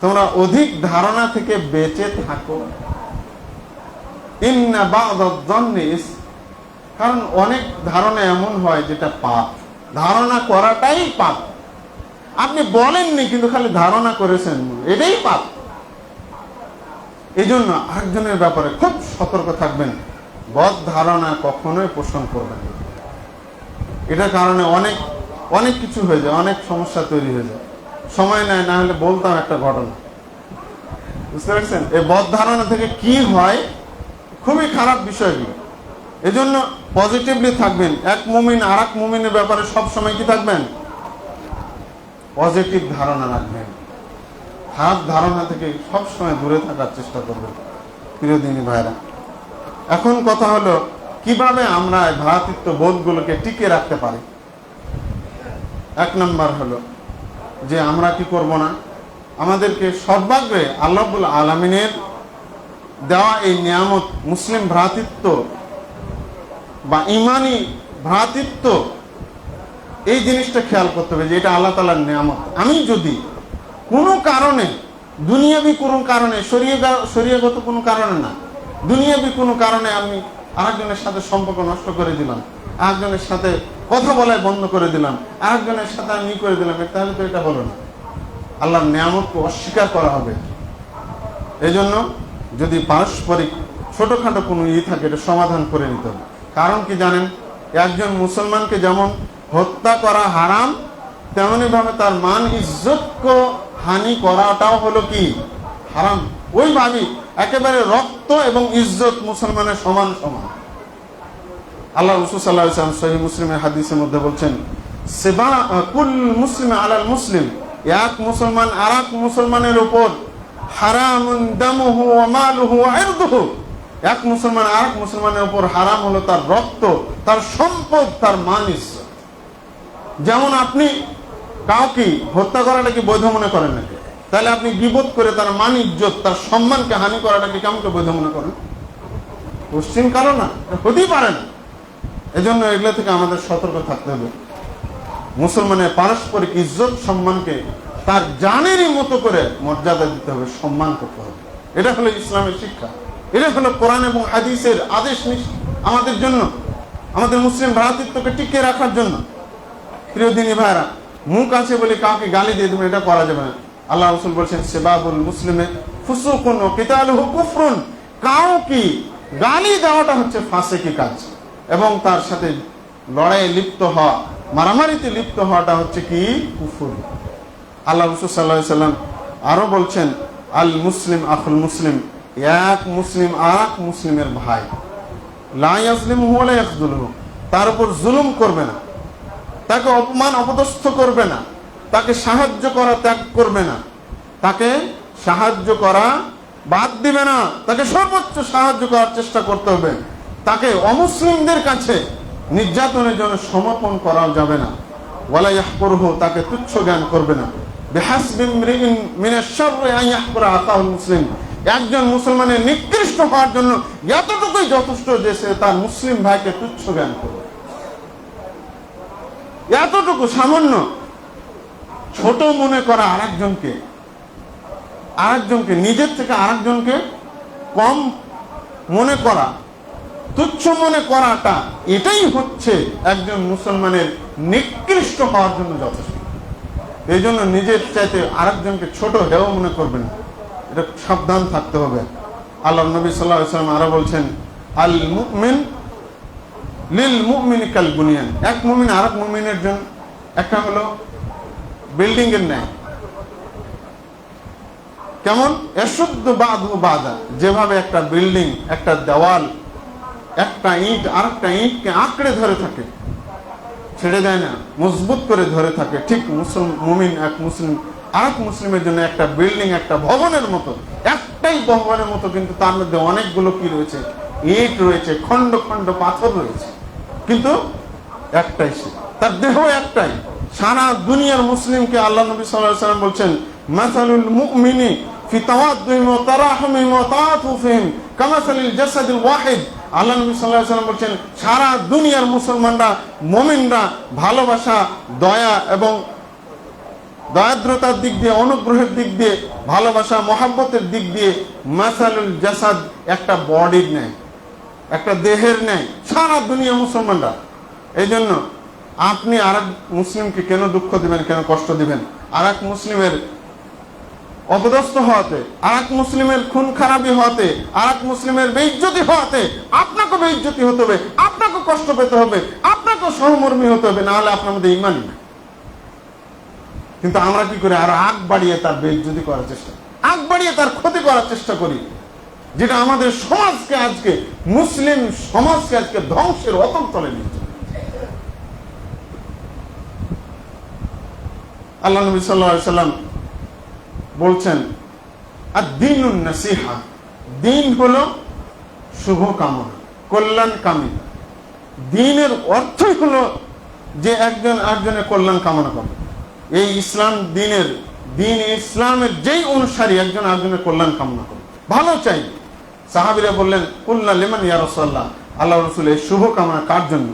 তোমরা অধিক ধারণা থেকে বেঁচে থাকো। ইন্না বা'দায-যন্নি ইসম, কারণ অনেক ধারণা এমন হয় যেটা পাপ, ধারণা করাটাই পাপ। আপনি বলেননি কিন্তু খালি ধারণা করেছেন, এটাই পাপ। এই জন্য আরেকজনের ব্যাপারে খুব সতর্ক থাকবেন, বদ ধারণা কখনোই পোষণ করবেন না। এটার কারণে অনেক অনেক কিছু হয়ে যায়, অনেক সমস্যা তৈরি হয়ে যায়। সময় নেয়, না হলে বলতাম একটা ঘটনা, বুঝতে পারছেন? এই বদ ধারণা থেকে কি হয়, খুবই খারাপ বিষয়গুলো। এই জন্য পজিটিভলি থাকবেন। এক মুমিন আর এক মুমিনের ব্যাপারে সবসময় কি থাকবেন, পজিটিভ ধারণা রাখবেন। খারাপ ধারণা থেকে সবসময় দূরে থাকার চেষ্টা করবেন। প্রিয় দিনী ভাইরা, এখন কথা হলো কিভাবে আমরা ভ্রাতৃত্ব বোধগুলোকে টিকে রাখতে পারি। এক নম্বর হলো যে আমরা কি করব না, আমাদেরকে সর্বাগ্রে আল্লাহ রাব্বুল আলামিনের দেওয়া এই নিয়ামত মুসলিম ভ্রাতৃত্ব বা ইমানি ভ্রাতৃত্ব, এই জিনিসটা খেয়াল করতে হবে যে এটা আল্লাহ তাআলার নিয়ামত। আমি যদি কোনো কারণে, দুনিয়াবি কোনো কারণে, শরীয়গত কোনো কারণে না, দুনিয়াবি কোনো কারণে আমি আরেকজনের সাথে সম্পর্ক নষ্ট করে দিলাম, আরেকজনের সাথে কথা বলায় বন্ধ করে দিলাম, আরেকজনের সাথে আমি করে দিলাম, তাহলে তো এটা হলো না, আল্লাহর নিয়ামতকে অস্বীকার করা হবে। এই জন্য যদি পারস্পরিক ছোটখাটো কোনো থাকে এটা সমাধান করে নিতে হবে। কারণ কি জানেন, একজন মুসলমানকে যেমন হত্যা করা হারাম, তেমনি ভাবে তার মান ইজ্জতকে হানি করাটাও হলো কি হারাম। ওইভাবে একেবারে রক্ত এবং ইজ্জত মুসলমানের সমান সমান। আল্লাহ রাসূল সাল্লাল্লাহু আলাইহি ওয়াসাল্লাম সহিহ মুসলিমের হাদিসের মধ্যে বলছেন, সিবা কুল মুসলিম আলাল মুসলিম, এক মুসলমান আরেক মুসলমানের উপর হারামুন দামুহু ওয়া মালুহু ওয়া ইরদুহু, এক মুসলমান আরেক মুসলমানের উপর হারাম হলো তার রক্ত, তার সম্পদ, তার মান ইজ্জত। যেমন আপনি কাউকে হত্যা করাটা কি বৈধ মনে করেন নাকি? তাহলে আপনি গীবত করে তার মান ইজ্জত, তার সম্মানকে হানি করাটাকে কেমন বৈধ মনে করেন? পশ্চিম কারণ না, হতেই পারে না। এজন্য এগুলো থেকে আমাদের সতর্ক থাকতে হবে। মুসলমানের পারস্পরিক ইজ্জত সম্মানকে তার জানেরই মতো করে মর্যাদা দিতে হবে, সম্মান করতে হবে। এটা হলো ইসলামের শিক্ষা, এটা হলো কোরআন এবং হাদিসের আদেশ আমাদের জন্য, আমাদের মুসলিম ভ্রাতৃত্বকে টিকিয়ে রাখার জন্য। প্রিয় দিনী ভাইরা, মুখ আছে বলে কাউকে গালি দিয়ে দেবেন, এটা করা যাবে না। আল্লাহ রাসূল বলছেন, সিবাবুল মুসলিমে ফুসুকুন ওয়া কিতালুহু কুফরুন, কাউকে গালি দেওয়াটা হচ্ছে ফাসিকি কাজ, এবং তার সাথে লড়াইয়ে লিপ্ত হওয়া, মারামারিতে লিপ্ত হওয়াটা হচ্ছে কি কুফর। আল্লাহ রাসূল সাল্লাল্লাহু আলাইহি সাল্লাম আরো বলছেন, আল মুসলিম আখুল মুসলিম, এক মুসলিম আরেক মুসলিমের ভাই, লা ইয়াজলিমুহু ওয়া লা ইয়াখযুলুহু, তার উপর জুলুম করবে না, তাকে অপমান অপদস্থ করবে না, তাকে সাহায্য করা ত্যাগ করবে না, তাকে সাহায্য করা বাদ দিবে না, তাকে সর্বোচ্চ সাহায্য করার চেষ্টা করতে হবে। তাকে অমুসলিমদের কাছে নির্যাতনের জন্য সমর্পণ করা যাবে না। ওয়ালা ইয়াহকুরহু, তাকে তুচ্ছ জ্ঞান করবে না। বিহাসবি ইমরিইন মিনাশ শাররি আন ইয়াহকুরা আখাহুল মুসলিম, একজন মুসলমানের নিকৃষ্ট হওয়ার জন্য এতটুকুই যথেষ্ট যে সে তার মুসলিম ভাইকে তুচ্ছ জ্ঞান করবে। এতটুকু সামান্য ছোট মনে করা আরেকজনকে নিজের থেকে আরেকজনকে কম মনে করা, তুচ্ছ মনে করাটা, এটাই হচ্ছে একজন মুসলমানের নিকৃষ্ট হওয়ার জন্য যথেষ্ট। এই জন্য নিজের চাইতে আরেকজনকে ছোট হেয় মনে করবেন, এটা সাবধান থাকতে হবে। আল্লাহ নবী সাল্লাল্লাহু আলাইহি ওয়াসাল্লাম আরো বলছেন, আল মুমিন লিল মুমিনি কাল বুনিয়ান, এক মুমিন আরেক মুমিনের জন্য একটা হলো বিল্ডিং এর ন্যায়। কেমন? এশুদ্ধ বাদু বাদা, যেভাবে একটা বিল্ডিং, একটা দেওয়াল, একটা ইট আরেকটা ইটকে আঁকড়ে ধরে থাকে, ছেড়ে দেয় না, মজবুত করে ধরে থাকে, ঠিক মুমিন এক মুসলিম আরেক মুসলিমের জন্য একটা বিল্ডিং, একটা ভবনের মতো, একটাই ভবনের মতো, কিন্তু তার মধ্যে অনেকগুলো কি রয়েছে, ইট রয়েছে, খন্ড খন্ড পাথর রয়েছে, কিন্তু একটাই সে, তার দেহ একটাই। সারা দুনিয়ার মুসলিমকে আল্লাহ নবী সাল্লাল্লাহু আলাইহি ওয়াসাল্লাম বলছেন, মাসালুল মুমিনি ফি তাওয়াদ্দুহিম ওয়া তারাহুমিহিম ওয়া তাআতুফিহিম কামাসালিল জাসাদিল ওয়াহিদ। আল্লাহ নবী সাল্লাল্লাহু আলাইহি ওয়াসাল্লাম বলছেন, সারা দুনিয়ার মুসলমানরা, মুমিনরা ভালোবাসা, দয়া এবং দয়াদ্রতার দিক দিয়ে, অনুগ্রহের দিক দিয়ে, ভালোবাসা মহব্বতের দিক দিয়ে মাসালুল জাসাদ, একটা বডির ন্যায়, একটা দেহের ন্যায় সারা দুনিয়া মুসলমানরা। এই জন্য আপনি আরেক মুসলিমকে কেন দুঃখ দিবেন, কেন কষ্ট দিবেন? আরেক মুসলিমের অপদস্থ হওয়াতে, আরেক মুসলিমের খুন খারাপি হওয়াতে, আরেক মুসলিমের বেইজ্জতি হওয়াতে আপনাকে বেইজ্জতি হতে হবে, আপনাকে কষ্ট পেতে হবে, আপনাকে সহমর্মী হতে হবে, না হলে আপনার মধ্যে ঈমান নেই। কিন্তু আমরা কি করে আরো আগ বাড়িয়ে তার বেইজ্জতি করার চেষ্টা, আগ বাড়িয়ে তার ক্ষতি করার চেষ্টা করি, যেটা আমাদের সমাজকে আজকে, মুসলিম সমাজকে আজকে ধ্বংসের অতলতলে নিয়ে যাচ্ছে। আল্লাহ নবী সাল্লাল্লাহু আলাইহি সাল্লাম বলছেন, আদ-দীনুন নাসিহা, দিন হলো শুভ কামনা, কল্যাণ কামী। দিনের অর্থই হলো যে একজন আরেকজনের কল্যাণ কামনা করে। এই ইসলাম দিন ইসলামের যেই অনুসারী একজন আরেকজনের কল্যাণ কামনা করে, ভালো চাই। সাহাবীরা বললেন, কুল্লা লিমান ইয়া রাসূলুল্লাহ, আল্লাহ রাসূল এই শুভ কামনা কার জন্য?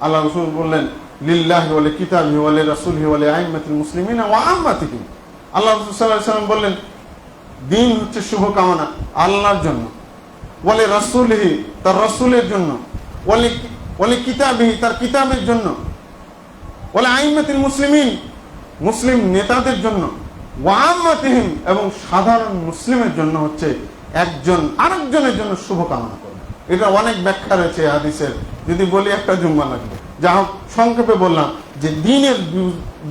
আল্লাহ রাসূল বললেন, লিল্লাহি ওয়া লিকিতাবিহি ওয়া লিরাসূলিহি ওয়া লিআইম্মাতিল মুসলিমিনা ওয়া আম্মাতিহিম। আল্লাহ রাসূল সাল্লাল্লাহু আলাইহি ওয়াসাল্লাম বললেন, দিন হচ্ছে শুভ কামনা আল্লাহর জন্য, ওয়া লিরাসূলিহি, তার রাসূলের জন্য, ওয়া লিকিতাবিহি, তার কিতাবের জন্য, ওয়া লিআইম্মাতিল মুসলিমিন, মুসলিম নেতাদের জন্য, ওয়া আম্মাতিহিম, এবং সাধারণ মুসলিমের জন্য হচ্ছে একজন আরেকজনের জন্য শুভ কামনা করে। এটা অনেক ব্যাখ্যা রয়েছে হাদিসের, যদি বলি একটা জুম্মা লাগবে। যা হোক, সংক্ষেপে বললাম যে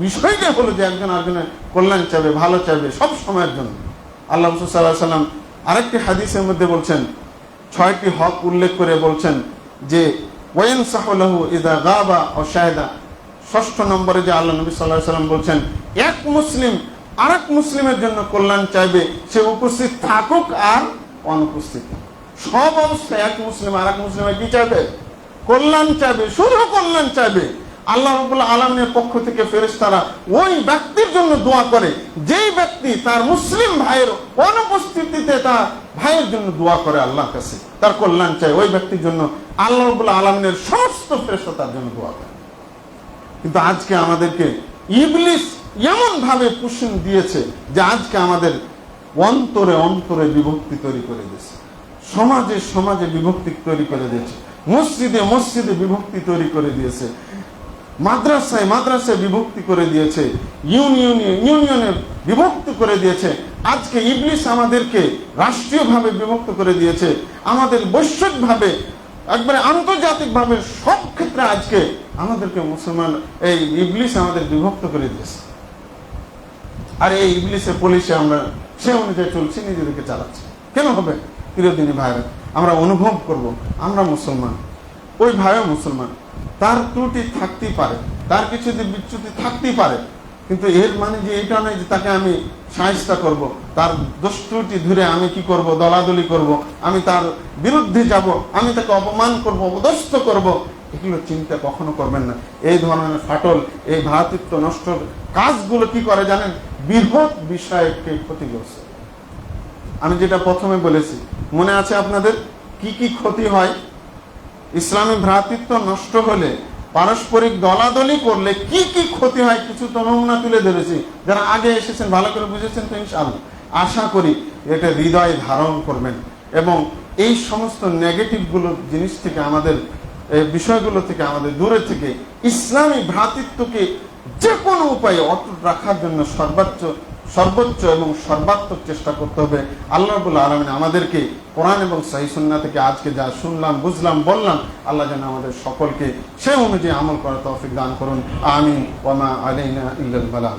বিষয়টা হলো যে একজন আরেকজনের কল্যাণ চাইবে, ভালো চাইবে সব সময়ের জন্য। আল্লাহ রাসূল সাল্লাল্লাহু আলাইহি ওয়াসাল্লাম আরেকটি হাদিসের মধ্যে বলছেন, 6টি হক উল্লেখ করে বলছেন যে ওয়ায়ানসাহু লাহু ইযা গাবা ও শাহাদা। 6 নম্বরে যে আল্লাহ নবী সাল্লাল্লাহু আলাইহি ওয়াসাল্লাম বলছেন, এক মুসলিম আরেক মুসলিমের জন্য কল্যাণ চাইবে, সে উপস্থিত থাকুক আর অনুপস্থিত। সব অবস্থায় এক মুসলিম আরেক মুসলিমের কি চাইবে? কল্যাণ চাইবে, শুধু কল্যাণ চাইবে। আল্লাহ রাব্বুল আলামিনের পক্ষ থেকে ফেরেশতারা ওই ব্যক্তির জন্য দোয়া করে যেই ব্যক্তি তার মুসলিম ভাইয়ের অনুপস্থিতিতে তার ভাইয়ের জন্য দোয়া করে আল্লাহর কাছে, তার কল্যাণ চায়, ওই ব্যক্তির জন্য আল্লাহ রাব্বুল আলামিনের সমস্ত ফেরেশতা তার জন্য দোয়া করে। কিন্তু আজকে আমাদেরকে ইবলিস এমন ভাবে পুষণ দিয়েছে যে আজকে আমাদের অন্তরে অন্তরে বিভক্তি তৈরি করে দিয়েছে, সমাজে সমাজে বিভক্তি তৈরি করে দিয়েছে, মসজিদে মসজিদে বিভক্তি তৈরি করে দিয়েছে, মাদ্রাসায় মাদ্রাসায় বিভক্তি করে দিয়েছে, ইউনিয়নে বিভক্ত করে দিয়েছে। আজকে ইবলিস আমাদেরকে রাষ্ট্রীয়ভাবে বিভক্ত করে দিয়েছে, আমাদের বৈশ্বিকভাবে একবারে আন্তর্জাতিকভাবে সব ক্ষেত্রে আজকে আমাদেরকে মুসলমান এই ইবলিস আমাদের বিভক্ত করে দিয়েছে। আর এই ইবলিসের পুলিশে আমরা সে অনুযায়ী চলছি, নিজেদেরকে চালাচ্ছি। কেন হবে? প্রিয়দিনী ভাইরা, আমরা অনুভব করব আমরা মুসলমান, ওই ভাইও মুসলমান, তার ত্রুটি থাকতেই পারে, তার কিছু বিচ্যুতি থাকতেই পারে, কিন্তু এর মানে যে এটা নয় যে তাকে আমি শায়েস্তা করব, তার দোষ ত্রুটি ধরে আমি কি করব? দলাদলি করব, আমি তার বিরুদ্ধে যাব, আমি তাকে অপমান করব, অপদস্থ করব। এগুলো চিন্তা কখনো করবেন না। এই ধরনের ফাটল, এই ভ্রাতৃত্ব নষ্ট কাজগুলো কি করে জানেন? বৃহৎ বিষয়কে ক্ষতিগ্রস্ত। আমি যেটা প্রথমে বলেছি, মনে আছে আপনাদের কি কি ক্ষতি হয়? ইসলামী ভ্রাতৃত্ব নষ্ট হলে, পারস্পরিক দলাদলি করলে কি কি ক্ষতি হয় কিছু তো নমুনা তুলে ধরেছি। যারা আগে এসেছেন ভালো করে বুঝেছেন তো ইনশাআল্লাহ। আশা করি এটা হৃদয়ে ধারণ করবেন এবং এই সমস্ত নেগেটিভ গুলো জিনিস থেকে, আমাদের বিষয়গুলো থেকে আমাদের দূরে থেকে ইসলামী ভ্রাতৃত্বকে যে কোনো উপায়ে অটুট রাখার জন্য সর্বোচ্চ এবং সর্বাত্মক চেষ্টা করতে হবে। আল্লাহ রাব্বুল আলামিন আমাদেরকে কোরআন এবং সহিহ সুন্নাহ থেকে আজকে যা শুনলাম, বুঝলাম, বললাম, আল্লাহ যেন আমাদের সকলকে সে অনুযায়ী আমল করার তৌফিক দান করুন। আমিন। ওয়া মা আলাইনা ইল্লাল বালাগ।